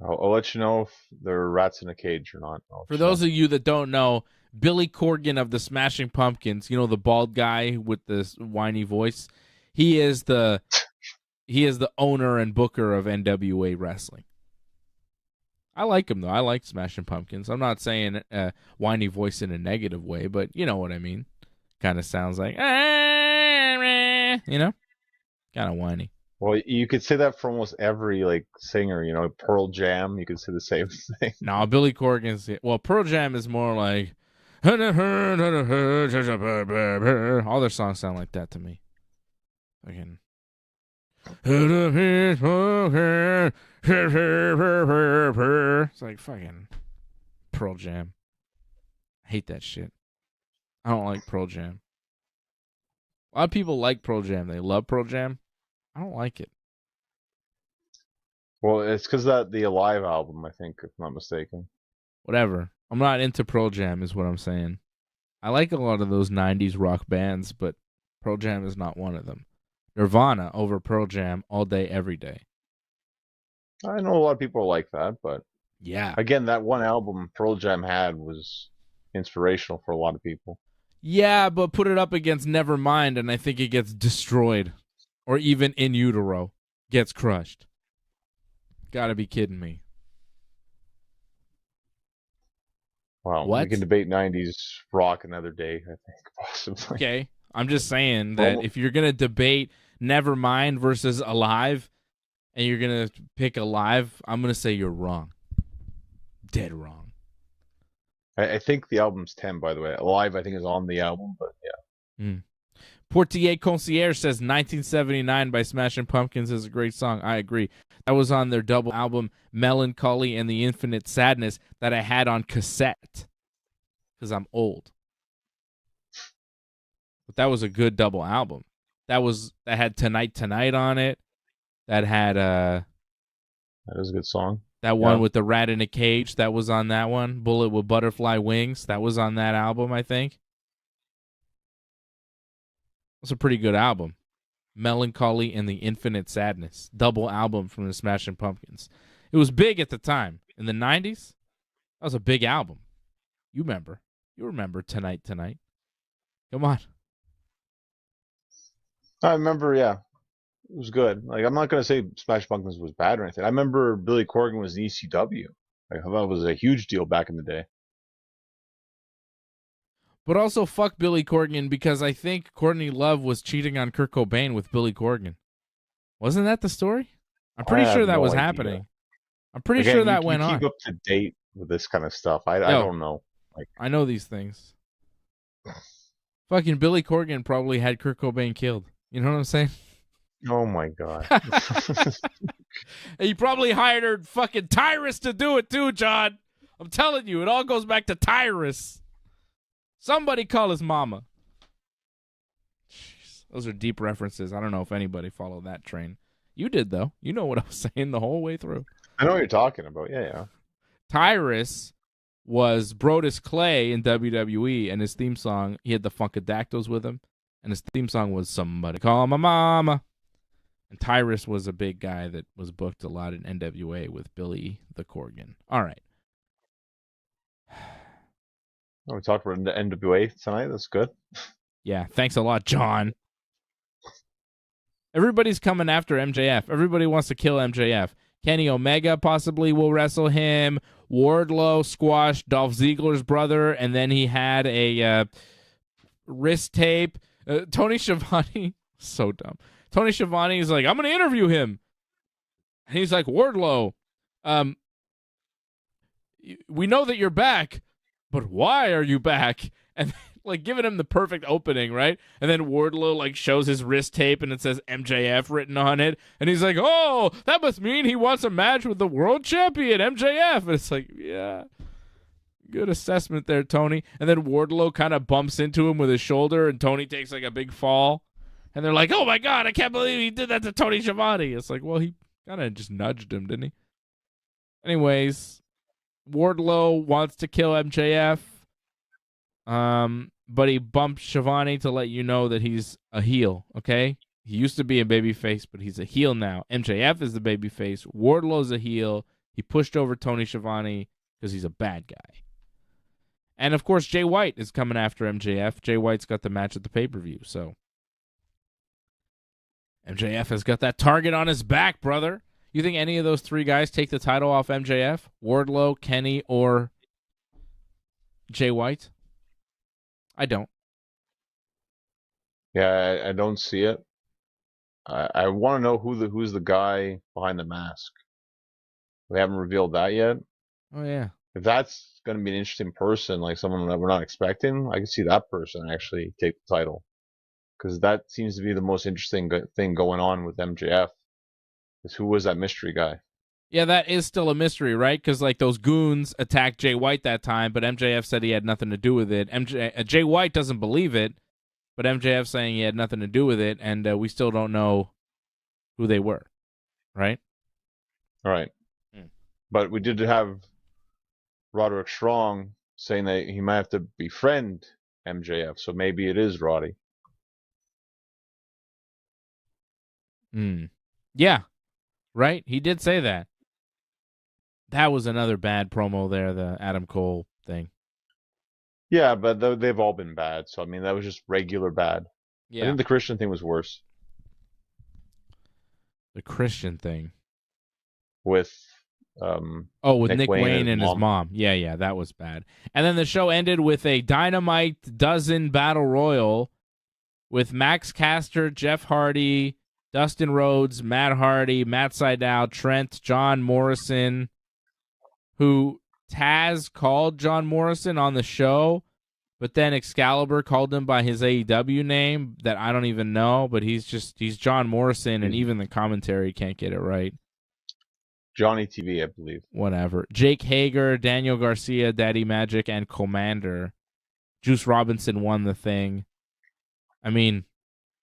I'll let you know if there are rats in a cage or not. For those of you that don't know, Billy Corgan of the Smashing Pumpkins, you know, the bald guy with this whiny voice, he is the owner and booker of NWA Wrestling. I like him, though. I like Smashing Pumpkins. I'm not saying whiny voice in a negative way, but you know what I mean. Kind of sounds like, you know, kind of whiny. Well, you could say that for almost every like singer, you know, Pearl Jam. You could say the same thing. No, Billy Corgan's. Well, Pearl Jam is more like. All their songs sound like that to me. Fucking. It's like fucking Pearl Jam. I hate that shit. I don't like Pearl Jam. A lot of people like Pearl Jam. They love Pearl Jam. I don't like it. Well, it's because that the Alive album, I think, if I'm not mistaken. Whatever. I'm not into Pearl Jam is what I'm saying. I like a lot of those 90s rock bands, but Pearl Jam is not one of them. Nirvana over Pearl Jam all day, every day. I know a lot of people like that, but yeah, again, that one album Pearl Jam had was inspirational for a lot of people. Yeah, but put it up against Nevermind, and I think it gets destroyed. Or even In Utero gets crushed. Gotta be kidding me. Well, we can debate 90s rock another day, I think, possibly. Okay, I'm just saying that if you're going to debate Nevermind versus Alive, and you're going to pick Alive, I'm going to say you're wrong. Dead wrong. I think the album's 10, by the way. Alive, I think, is on the album, but yeah. Portier Concierge says 1979 by Smashing Pumpkins is a great song. I agree. That was on their double album, Melancholy and the Infinite Sadness, that I had on cassette because I'm old. But that was a good double album. That had Tonight Tonight on it. That had that is a good song. That one with the rat in a cage, that was on that one. Bullet with Butterfly Wings, that was on that album, I think. It's a pretty good album. Melancholy and the Infinite Sadness. Double album from the Smashing Pumpkins. It was big at the time. In the 90s, that was a big album. You remember. You remember Tonight Tonight. Come on. I remember, yeah. It was good. Like, I'm not going to say Smashing Pumpkins was bad or anything. I remember Billy Corgan was in ECW. Like, I thought it was a huge deal back in the day. But also, fuck Billy Corgan, because I think Courtney Love was cheating on Kurt Cobain with Billy Corgan. Wasn't that the story? I'm pretty sure that was happening. I'm pretty sure that went on. Keep up to date with this kind of stuff. I don't know. Like, I know these things. Fucking Billy Corgan probably had Kurt Cobain killed. You know what I'm saying? Oh my god. He probably hired her fucking Tyrus to do it too, John. I'm telling you, it all goes back to Tyrus. Somebody call his mama. Jeez, those are deep references. I don't know if anybody followed that train. You did, though. You know what I was saying the whole way through. I know what you're talking about. Yeah. Tyrus was Brodus Clay in WWE, and his theme song, he had the Funkadactyls with him, and his theme song was Somebody Call My Mama. And Tyrus was a big guy that was booked a lot in NWA with Billy the Corgan. All right. We talked about the NWA tonight. That's good. Yeah, thanks a lot, John. Everybody's coming after MJF. Everybody wants to kill MJF. Kenny Omega possibly will wrestle him. Wardlow squashed Dolph Ziggler's brother, and then he had a wrist tape. Tony Schiavone, so dumb. Tony Schiavone is like, I'm going to interview him. And he's like, Wardlow, we know that you're back, but why are you back? And like giving him the perfect opening, right? And then Wardlow like shows his wrist tape and it says MJF written on it. And he's like, oh, that must mean he wants a match with the world champion, MJF. And it's like, yeah, good assessment there, Tony. And then Wardlow kind of bumps into him with his shoulder and Tony takes like a big fall. And they're like, oh my God, I can't believe he did that to Tony Schiavone. It's like, well, he kind of just nudged him, didn't he? Anyways, Wardlow wants to kill MJF. But he bumped Schiavone to let you know that he's a heel, okay? He used to be a babyface, but he's a heel now. MJF is the babyface. Wardlow's a heel. He pushed over Tony Schiavone because he's a bad guy. And, of course, Jay White is coming after MJF. Jay White's got the match at the pay-per-view, so MJF has got that target on his back, brother. You think any of those three guys take the title off MJF? Wardlow, Kenny, or Jay White? I don't. Yeah, I don't see it. I want to know who's the guy behind the mask. We haven't revealed that yet. Oh, yeah. If that's going to be an interesting person, like someone that we're not expecting, I can see that person actually take the title. Because that seems to be the most interesting thing going on with MJF. Is who was that mystery guy? Yeah, that is still a mystery, right? Because like those goons attacked Jay White that time, but MJF said he had nothing to do with it. Jay White doesn't believe it, but MJF saying he had nothing to do with it, and we still don't know who they were, right? All right. But we did have Roderick Strong saying that he might have to befriend MJF, so maybe it is Roddy. Yeah, right? He did say that. That was another bad promo there, the Adam Cole thing. Yeah, but they've all been bad, so I mean, that was just regular bad. Yeah. I think the Christian thing was worse. The Christian thing? With with Nick Wayne and his mom. Yeah, that was bad. And then the show ended with a Dynamite Dozen Battle Royal with Max Caster, Jeff Hardy, Dustin Rhodes, Matt Hardy, Matt Sydal, Trent, John Morrison, who Taz called John Morrison on the show, but then Excalibur called him by his AEW name that I don't even know, but he's John Morrison, and even the commentary can't get it right. Johnny TV, I believe. Whatever. Jake Hager, Daniel Garcia, Daddy Magic, and Commander. Juice Robinson won the thing. I mean,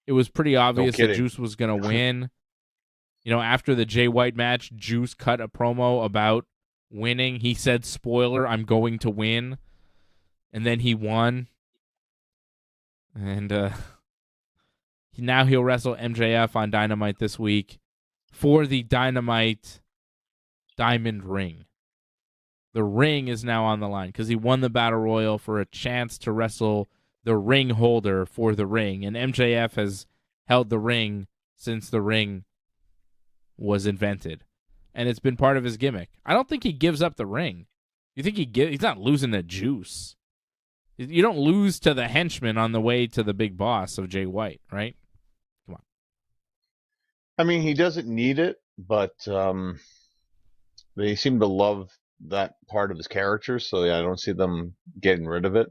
it was pretty obvious that Juice was going to win. You know, after the Jay White match, Juice cut a promo about winning. He said, spoiler, I'm going to win. And then he won. And now he'll wrestle MJF on Dynamite this week for the Dynamite Diamond Ring. The ring is now on the line because he won the Battle Royal for a chance to wrestle the ring holder for the ring. And MJF has held the ring since the ring was invented. And it's been part of his gimmick. I don't think he gives up the ring. You think he's not losing to Juice. You don't lose to the henchman on the way to the big boss of Jay White, right? Come on. I mean, he doesn't need it, but they seem to love that part of his character, so yeah, I don't see them getting rid of it.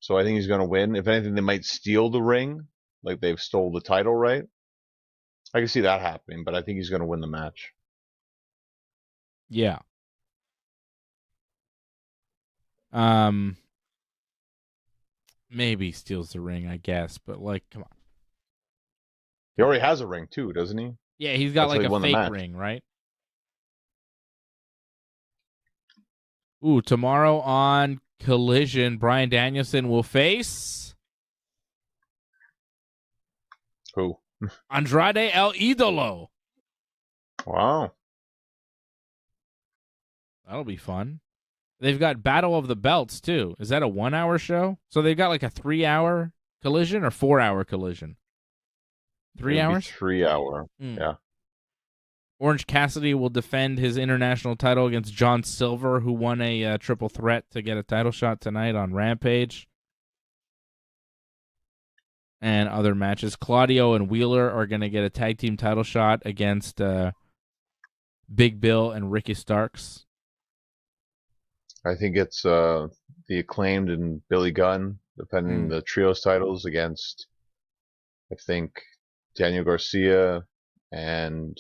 So I think he's going to win. If anything, they might steal the ring, like they've stole the title, right? I can see that happening, but I think he's going to win the match. Yeah. Maybe he steals the ring, I guess, but like, come on. He already has a ring too, doesn't he? Yeah, he's got like a fake ring, right? Ooh, tomorrow on Collision, Bryan Danielson will face who? Andrade El Idolo. Wow. That'll be fun. They've got Battle of the Belts, too. Is that a 1-hour show? So they've got like a 3-hour Collision or 4-hour Collision? 3 hours? 3 hour, yeah. Orange Cassidy will defend his international title against John Silver, who won a triple threat to get a title shot tonight on Rampage. and other matches. Claudio and Wheeler are going to get a tag team title shot against Big Bill and Ricky Starks. I think it's the Acclaimed and Billy Gunn defending the trios titles against, I think, Daniel Garcia and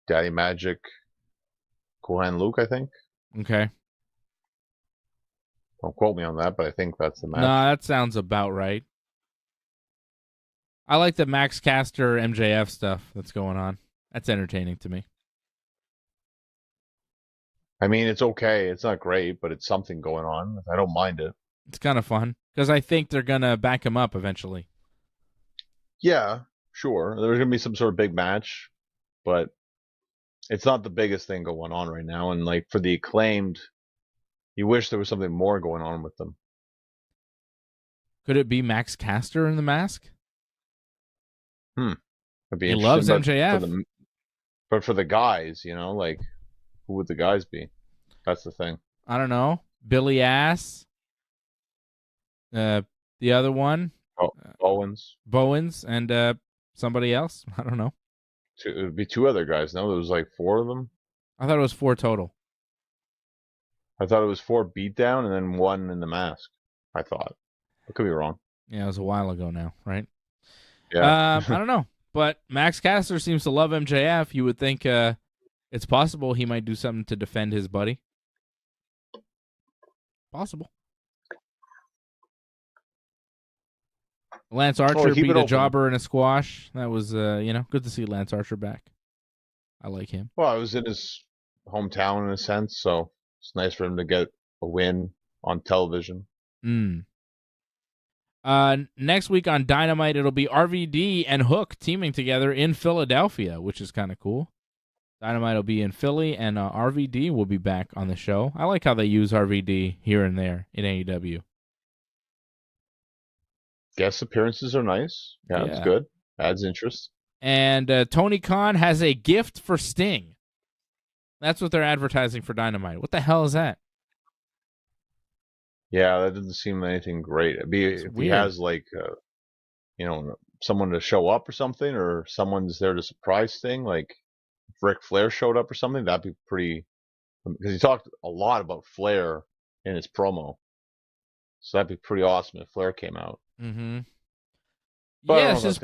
Daddy Magic, Kohan Luke, I think. Okay. Don't quote me on that, but I think that's the match. No, that sounds about right. I like the Max Caster MJF stuff that's going on. That's entertaining to me. I mean, it's okay. It's not great, but it's something going on. I don't mind it. It's kind of fun because I think they're going to back him up eventually. Yeah, sure. There's going to be some sort of big match, but it's not the biggest thing going on right now. And like for the Acclaimed, you wish there was something more going on with them. Could it be Max Caster in the mask? He loves MJF. But for the guys, like, who would the guys be? That's the thing. I don't know. Billy Ass. The other one. Bowens and somebody else. I don't know. It would be two other guys. No, there was like four of them. I thought it was 4 total. I thought it was 4 beatdown and then 1 in the mask. I thought. I could be wrong. Yeah, it was a while ago now, right? Yeah. I don't know. But Max Caster seems to love MJF. You would think it's possible he might do something to defend his buddy. Possible. Lance Archer beat a jobber in a squash. That was, good to see Lance Archer back. I like him. Well, I was in his hometown in a sense, so it's nice for him to get a win on television. Next week on Dynamite, it'll be RVD and Hook teaming together in Philadelphia, which is kind of cool. Dynamite will be in Philly, and RVD will be back on the show. I like how they use RVD here and there in AEW. Guest appearances are nice. Yeah, it's good. Adds interest. And Tony Khan has a gift for Sting. That's what they're advertising for Dynamite. What the hell is that? Yeah, that doesn't seem anything great. If he has like, someone to show up or something, or someone's there to surprise Sting, like if Ric Flair showed up or something, that'd be pretty. Because he talked a lot about Flair in his promo, so that'd be pretty awesome if Flair came out. Mm-hmm. Yes, his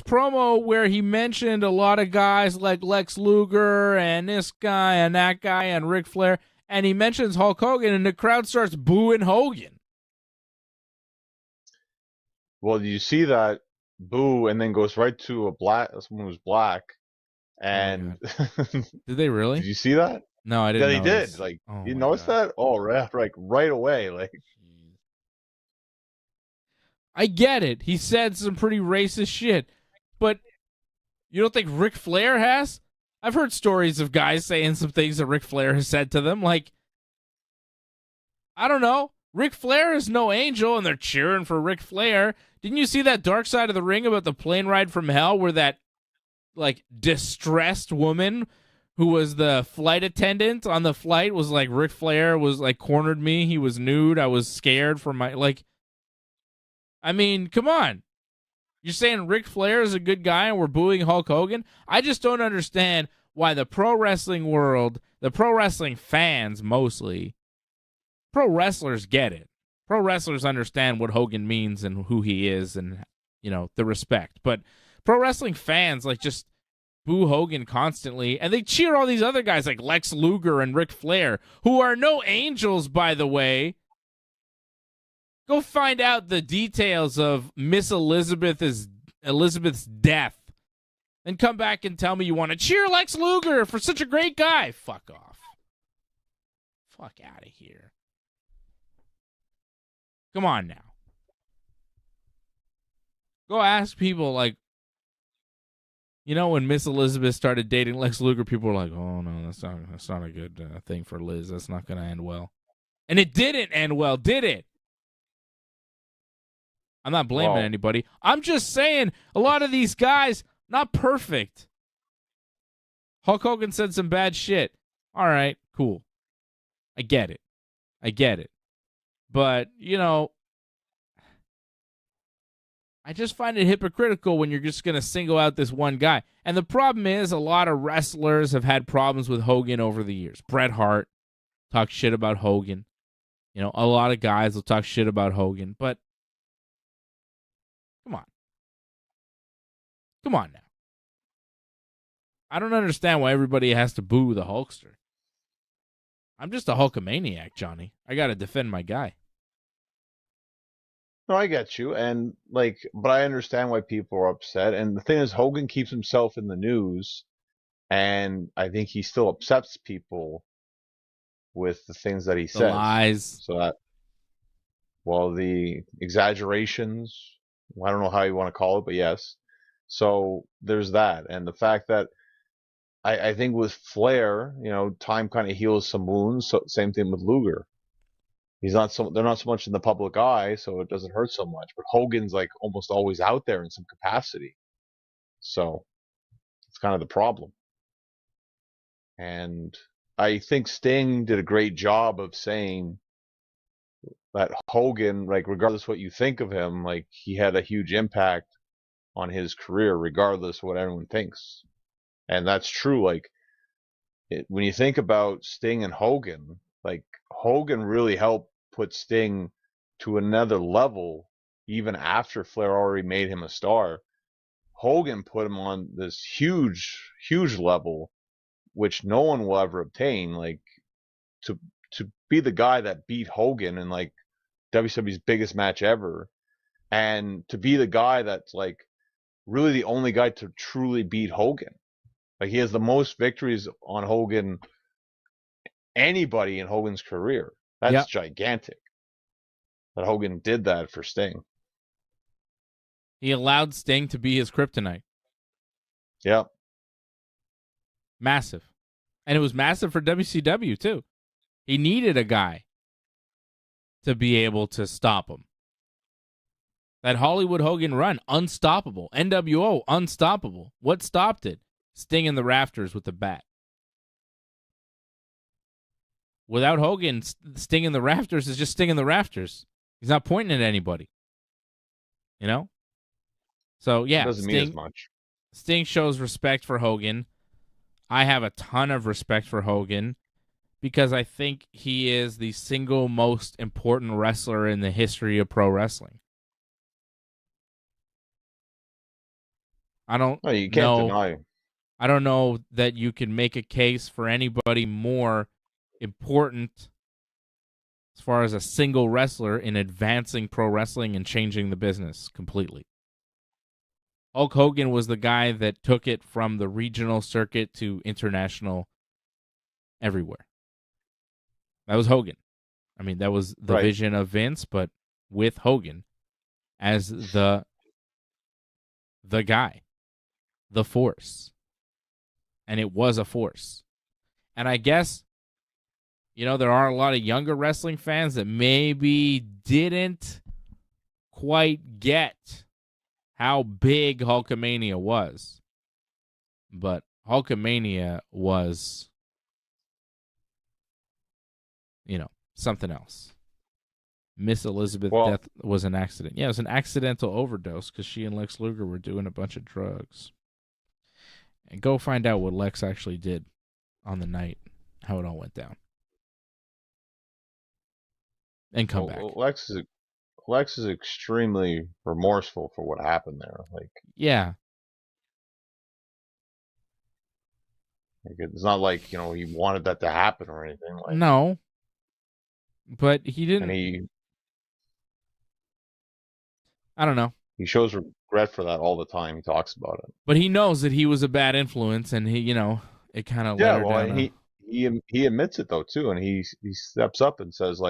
promo where he mentioned a lot of guys like Lex Luger and this guy and that guy and Ric Flair. And he mentions Hulk Hogan, and the crowd starts booing Hogan. Well, you see that boo, and then goes right to someone who's black. And did they really? Did you see that? No, I didn't. Yeah, they did. Like, you noticed that? Oh, right away. Like, I get it. He said some pretty racist shit, but you don't think Ric Flair has? I've heard stories of guys saying some things that Ric Flair has said to them. Like, I don't know. Ric Flair is no angel, and they're cheering for Ric Flair. Didn't you see that Dark Side of the Ring about the plane ride from hell where that, like, distressed woman who was the flight attendant on the flight was like, Ric Flair was, like, cornered me. He was nude. I was scared for my, like, I mean, come on. You're saying Ric Flair is a good guy and we're booing Hulk Hogan? I just don't understand why the pro wrestling world, the pro wrestling fans mostly, pro wrestlers get it. Pro wrestlers understand what Hogan means and who he is and, the respect. But pro wrestling fans, like, just boo Hogan constantly, and they cheer all these other guys like Lex Luger and Ric Flair, who are no angels, by the way. Go find out the details of Miss Elizabeth's death, and come back and tell me you want to cheer Lex Luger for such a great guy. Fuck off. Fuck out of here. Come on now. Go ask people, like, when Miss Elizabeth started dating Lex Luger, people were like, "Oh no, that's not a good thing for Liz. That's not going to end well," and it didn't end well, did it? I'm not blaming anybody. I'm just saying a lot of these guys, not perfect. Hulk Hogan said some bad shit. All right, cool. I get it. But, I just find it hypocritical when you're just going to single out this one guy. And the problem is a lot of wrestlers have had problems with Hogan over the years. Bret Hart talks shit about Hogan. You know, a lot of guys will talk shit about Hogan. But come on. Come on now. I don't understand why everybody has to boo the Hulkster. I'm just a Hulkamaniac, Johnny. I got to defend my guy. No, I get you, and but I understand why people are upset. And the thing is, Hogan keeps himself in the news, and I think he still upsets people with the things that he The says. lies. So that, well, the exaggerations. I don't know how you want to call it, but yes. So there's that, and the fact that I think with Flair, time kind of heals some wounds. So same thing with Luger. They're not so much in the public eye, so it doesn't hurt so much. But Hogan's almost always out there in some capacity. So it's kind of the problem. And I think Sting did a great job of saying that Hogan, regardless what you think of him, he had a huge impact on his career, regardless of what everyone thinks. And that's true. When you think about Sting and Hogan, Hogan really helped put Sting to another level, even after Flair already made him a star. Hogan put him on this huge, huge level, which no one will ever obtain. To be the guy that beat Hogan in WWE's biggest match ever, and to be the guy that's really the only guy to truly beat Hogan. He has the most victories on Hogan, anybody in Hogan's career. That's gigantic. That Hogan did that for Sting. He allowed Sting to be his kryptonite. Yeah. Massive. And it was massive for WCW, too. He needed a guy to be able to stop him. That Hollywood Hogan run, unstoppable. NWO, unstoppable. What stopped it? Sting in the rafters with the bat. Without Hogan, Sting in the rafters is just Sting in the rafters. He's not pointing at anybody. So, yeah. It doesn't mean as much. Sting shows respect for Hogan. I have a ton of respect for Hogan because I think he is the single most important wrestler in the history of pro wrestling. You can't deny. I don't know that you can make a case for anybody more important as far as a single wrestler in advancing pro wrestling and changing the business completely. Hulk Hogan was the guy that took it from the regional circuit to international everywhere. That was Hogan. I mean, that was the vision of Vince, but with Hogan as the guy, the force. And it was a force. And I guess, there are a lot of younger wrestling fans that maybe didn't quite get how big Hulkamania was. But Hulkamania was, something else. Miss Elizabeth's death was an accident. Yeah, it was an accidental overdose because she and Lex Luger were doing a bunch of drugs. And go find out what Lex actually did on the night, how it all went down. And come back. Lex is extremely remorseful for what happened there. Yeah. It's not he wanted that to happen or anything. No. But he didn't. And I don't know. He shows regret for that all the time. He talks about it. But he knows that he was a bad influence, and he, it kind of let her down. He admits it though too, and he steps up and says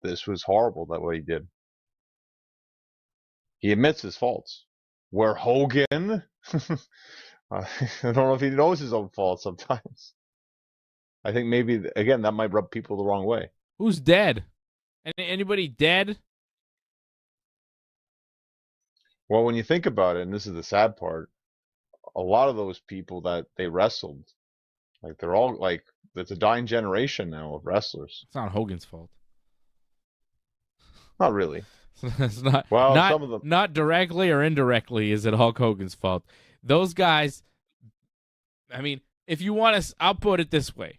this was horrible that what he did. He admits his faults. Where Hogan, I don't know if he knows his own faults sometimes. I think maybe again that might rub people the wrong way. Who's dead? Anybody dead? Well, when you think about it, and this is the sad part, a lot of those people that they wrestled, they're all it's a dying generation now of wrestlers. It's not Hogan's fault. Not really. It's not Well, not some of them. not directly or indirectly is it Hulk Hogan's fault. Those guys, I mean, if you want to, I'll put it this way.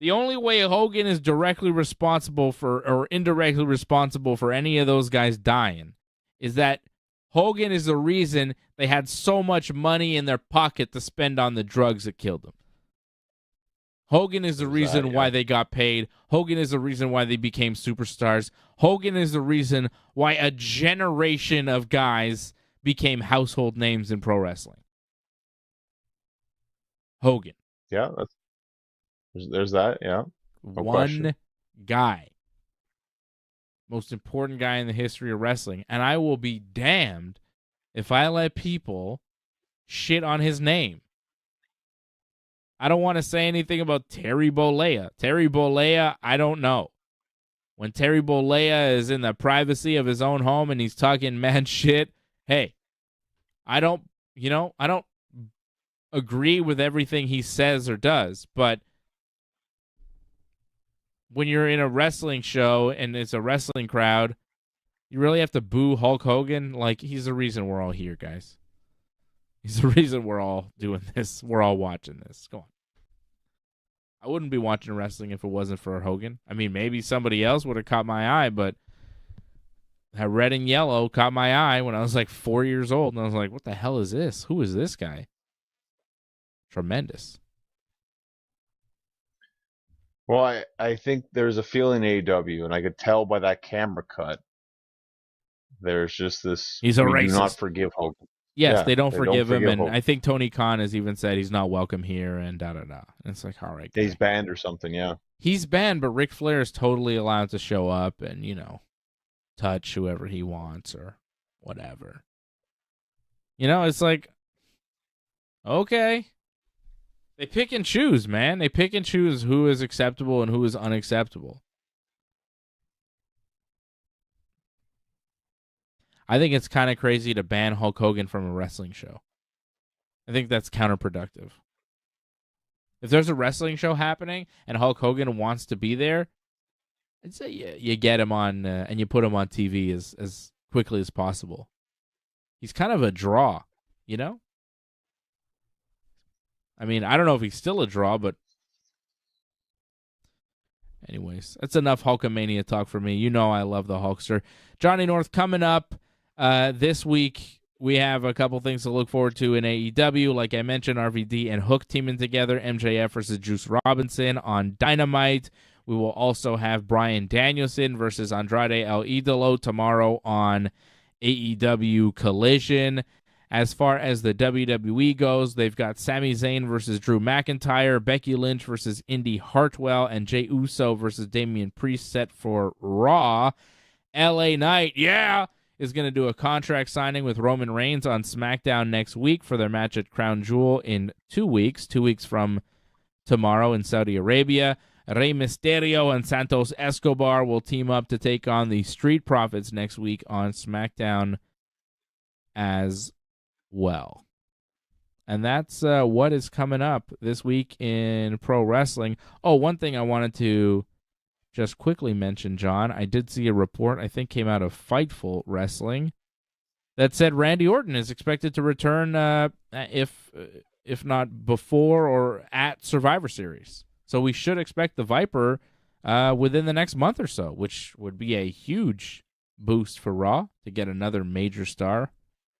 The only way Hogan is directly responsible for or indirectly responsible for any of those guys dying is that Hogan is the reason they had so much money in their pocket to spend on the drugs that killed them. Hogan is the reason why they got paid. Hogan is the reason why they became superstars. Hogan is the reason why a generation of guys became household names in pro wrestling. Hogan. Yeah, there's that. Yeah, no One question. guy. Most important guy in the history of wrestling. And I will be damned if I let people shit on his name. I don't want to say anything about Terry Bollea. Terry Bollea, I don't know. When Terry Bollea is in the privacy of his own home and he's talking mad shit, hey, I don't agree with everything he says or does, but when you're in a wrestling show and it's a wrestling crowd, you really have to boo Hulk Hogan? Like, he's the reason we're all here, guys. He's the reason we're all doing this. We're all watching this. Go on. I wouldn't be watching wrestling if it wasn't for Hogan. I mean, maybe somebody else would have caught my eye, but that red and yellow caught my eye when I was like 4 years old, and I was like, what the hell is this? Who is this guy? Tremendous. Well, I think there's a feeling in AEW, and I could tell by that camera cut. There's just this. He's a we racist. do not forgive Hogan. Yes, Yeah, they don't forgive him, and Hogan. I think Tony Khan has even said he's not welcome here, and da-da-da. And it's like, all right, guy. He's banned or something, yeah. He's banned, but Ric Flair is totally allowed to show up and, touch whoever he wants or whatever. It's like, okay. They pick and choose, man. They pick and choose who is acceptable and who is unacceptable. I think it's kind of crazy to ban Hulk Hogan from a wrestling show. I think that's counterproductive. If there's a wrestling show happening and Hulk Hogan wants to be there, I'd say you get him on and you put him on TV as quickly as possible. He's kind of a draw, I mean, I don't know if he's still a draw, but anyways, that's enough Hulkamania talk for me. I love the Hulkster. Johnny North coming up this week. We have a couple things to look forward to in AEW. Like I mentioned, RVD and Hook teaming together. MJF versus Juice Robinson on Dynamite. We will also have Bryan Danielson versus Andrade El Idolo tomorrow on AEW Collision. As far as the WWE goes, they've got Sami Zayn versus Drew McIntyre, Becky Lynch versus Indy Hartwell, and Jey Uso versus Damian Priest set for Raw. LA Knight, is going to do a contract signing with Roman Reigns on SmackDown next week for their match at Crown Jewel in 2 weeks, 2 weeks from tomorrow in Saudi Arabia. Rey Mysterio and Santos Escobar will team up to take on the Street Profits next week on SmackDown as well. And that's what is coming up this week in pro wrestling. Oh, one thing I wanted to just quickly mention, John. I did see a report, I think came out of Fightful Wrestling, that said Randy Orton is expected to return if not before or at Survivor Series. So we should expect the Viper within the next month or so, which would be a huge boost for Raw to get another major star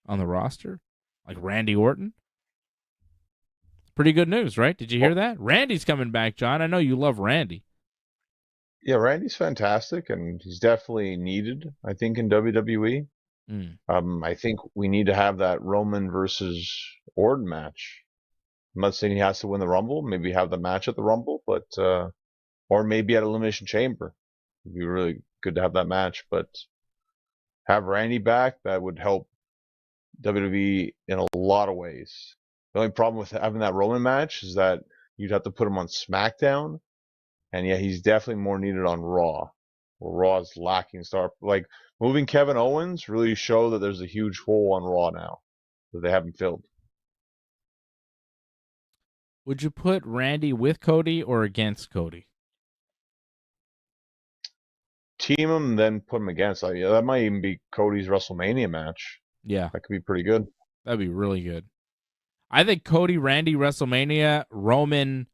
on the roster, like Randy Orton. Pretty good news, right? Did you hear that? Randy's coming back, John. I know you love Randy. Yeah, Randy's fantastic, and he's definitely needed, I think, in WWE. I think we need to have that Roman versus Orton match. I'm not saying he has to win the Rumble. Maybe have the match at the Rumble, but or maybe at Elimination Chamber. It'd be really good to have that match, but have Randy back, that would help WWE in a lot of ways. The only problem with having that Roman match is that you'd have to put him on SmackDown. And yeah, he's definitely more needed on Raw. Where Raw's lacking star. Like, moving Kevin Owens really show that there's a huge hole on Raw now that they haven't filled. Would you put Randy with Cody or against Cody? team them, then put them against. That might even be Cody's WrestleMania match. Yeah, That could be pretty good. that'd be really good. I think Cody, Randy, WrestleMania, Roman,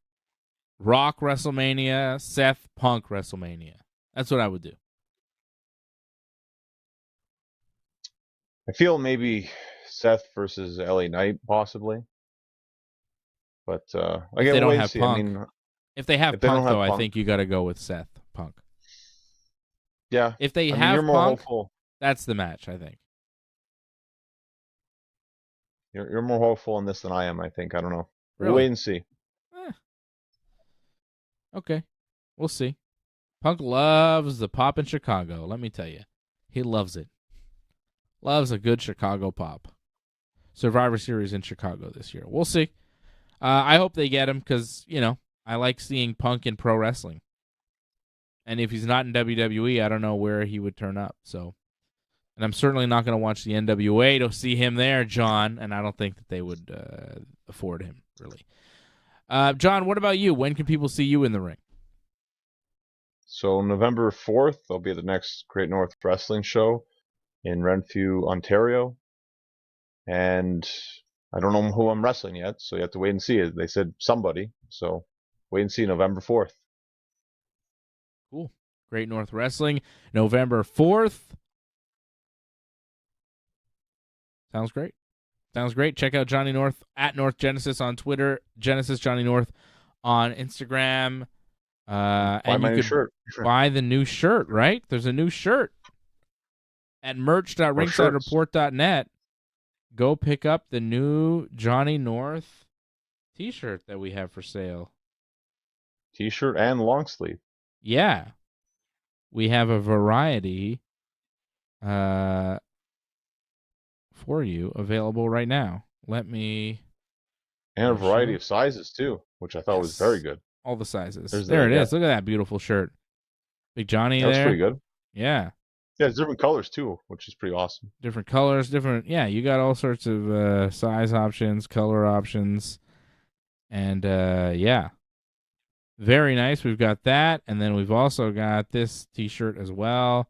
Rock, WrestleMania, Seth, Punk, WrestleMania. That's what I would do. I feel maybe Seth versus LA Knight, possibly. But If they don't wait and have see. Punk. I mean, If they have if they Punk, don't have though, I Punk, think you got to go with Seth, Punk. yeah. If they I mean, have you're more Punk, hopeful. that's the match, I think. You're more hopeful in this than I am. I think. I don't know. We'll Really? wait and see. Okay. We'll see. Punk loves the pop in Chicago, let me tell you. He loves it. Loves a good Chicago pop. Survivor Series in Chicago this year. We'll see. I hope they get him because, I like seeing Punk in pro wrestling. And if he's not in WWE, I don't know where he would turn up. So, and I'm certainly not going to watch the NWA to see him there, John. And I don't think that they would afford him, really. John, what about you? When can people see you in the ring? So November 4th, I'll be at the next Great North Wrestling Show in Renfrew, Ontario. And I don't know who I'm wrestling yet, so you have to wait and see. They said somebody, so wait and see November 4th. Cool. Great North Wrestling, November 4th. Sounds great. Sounds great. Check out Johnny North at North Genesis on Twitter, Genesis Johnny North on Instagram. Buy and my you new could shirt. buy the new shirt, right? There's a new shirt at merch.ringsidereport.net. Go pick up the new Johnny North t-shirt that we have for sale. T-shirt and long sleeve. Yeah. We have a variety for you available right now. And a variety of sizes too, which I thought was very good. All the sizes. There it is. Look at that beautiful shirt. Big Johnny there. That's pretty good. Yeah. Yeah, it's different colors too, which is pretty awesome. Different colors, you got all sorts of size options, color options. And yeah. Very nice. We've got that. And then we've also got this t-shirt as well.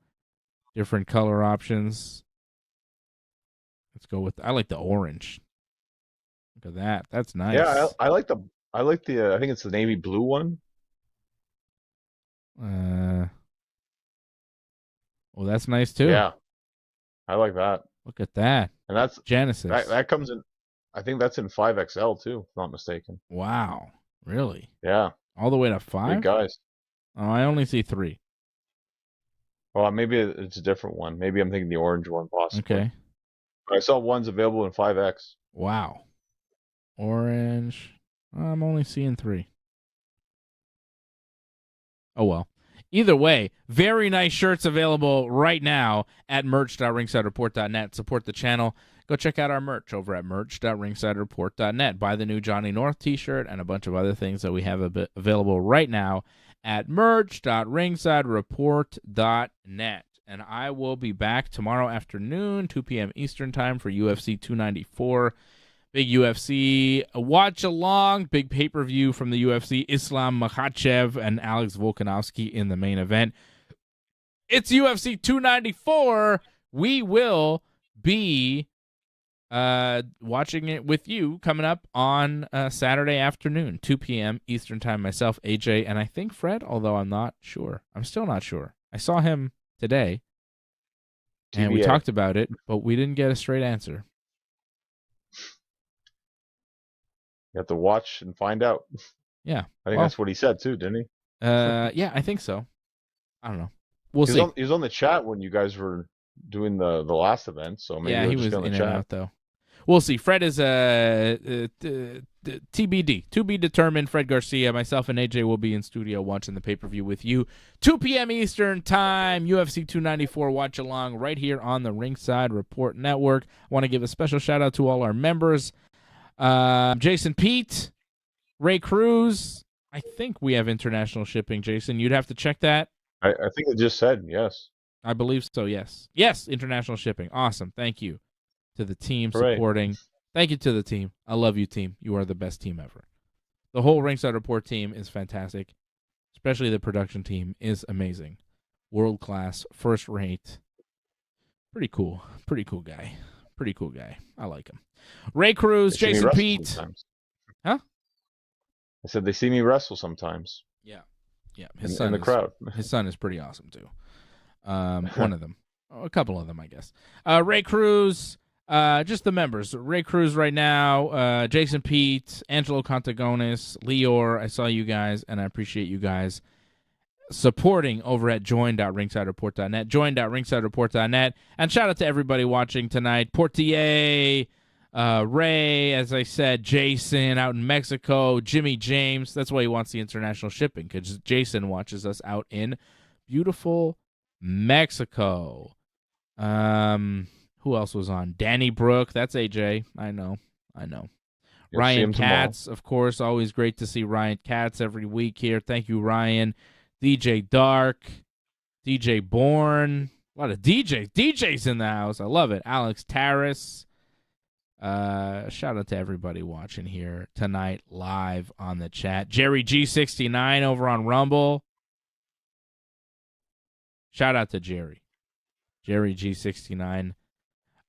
Different color options. Let's go with, I like the orange. Look at that. That's nice. Yeah, I like the I think it's the navy blue one. Well, that's nice too. Yeah. I like that. Look at that. And that's Genesis. That comes in, I think that's in 5XL too, if not mistaken. Wow. Really? Yeah. All the way to 5? Big guys. Oh, I only see 3. Well, maybe it's a different one. Maybe I'm thinking the orange one, possibly. Okay. I saw one's available in 5X. Wow. Orange. I'm only seeing 3. Oh, well. Either way, very nice shirts available right now at merch.ringsidereport.net. Support the channel. Go check out our merch over at merch.ringsidereport.net. Buy the new Johnny North t-shirt and a bunch of other things that we have available right now at merch.ringsidereport.net. And I will be back tomorrow afternoon, 2 p.m. Eastern Time for UFC 294. Big UFC watch along, big pay-per-view from the UFC, Islam Makhachev and Alex Volkanovski in the main event. It's UFC 294. We will be watching it with you coming up on Saturday afternoon, 2 p.m. Eastern Time. Myself, AJ, and I think Fred, although I'm not sure. I'm still not sure. I saw him today, and we talked about it, but we didn't get a straight answer. You have to watch and find out. Yeah. I think that's what he said too, didn't he? Yeah, I think so. I don't know. We'll see. He was on the chat when you guys were doing the last event, so maybe he was in and out though. We'll see. Fred is TBD, to be determined. Fred Garcia, myself, and AJ will be in studio watching the pay-per-view with you. 2 p.m. Eastern Time, UFC 294 watch along right here on the Ringside Report Network. I want to give a special shout out to all our members. Jason Pete, Ray Cruz. I think we have international shipping, Jason. You'd have to check that. I think it just said yes. I believe so, yes. Yes, international shipping. Awesome. Thank you to the team supporting. Thank you to the team. I love you, team. You are the best team ever. The whole Ringside Report team is fantastic. Especially the production team is amazing. World class, first rate. Pretty cool. Pretty cool guy. Pretty cool guy. I like him. Ray Cruz, They see me Jason wrestle Pete. sometimes. Huh? I said they see me wrestle sometimes. Yeah. His son in the crowd. His son is pretty awesome too. One of them. A couple of them, I guess. Ray Cruz, just the members. Ray Cruz right now, Jason Pete, Angelo Contagonis, Lior. I saw you guys, and I appreciate you guys supporting over at join.ringsidereport.net, join.ringsidereport.net. And shout out to everybody watching tonight. Portier, Ray, as I said, Jason out in Mexico, Jimmy James. That's why he wants the international shipping, because Jason watches us out in beautiful Mexico. Who else was on? Danny Brook. That's AJ. I know. Ryan Katz, of course. Always great to see Ryan Katz every week here. Thank you, Ryan. DJ Dark, DJ Bourne. A lot of DJs in the house. I love it. Alex Taris. Shout out to everybody watching here tonight live on the chat. Jerry G69 over on Rumble. Shout out to Jerry G69,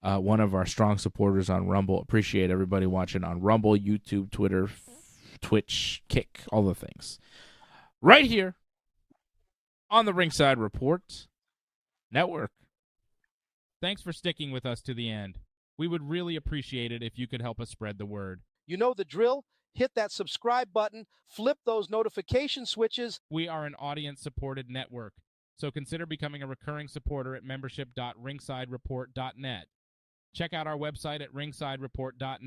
one of our strong supporters on Rumble. Appreciate everybody watching on Rumble, YouTube, Twitter, Twitch, Kick, all the things. Right here on the Ringside Report Network. Thanks for sticking with us to the end. We would really appreciate it if you could help us spread the word. You know the drill. Hit that subscribe button. Flip those notification switches. We are an audience-supported network, so consider becoming a recurring supporter at membership.ringsidereport.net. Check out our website at ringsidereport.net.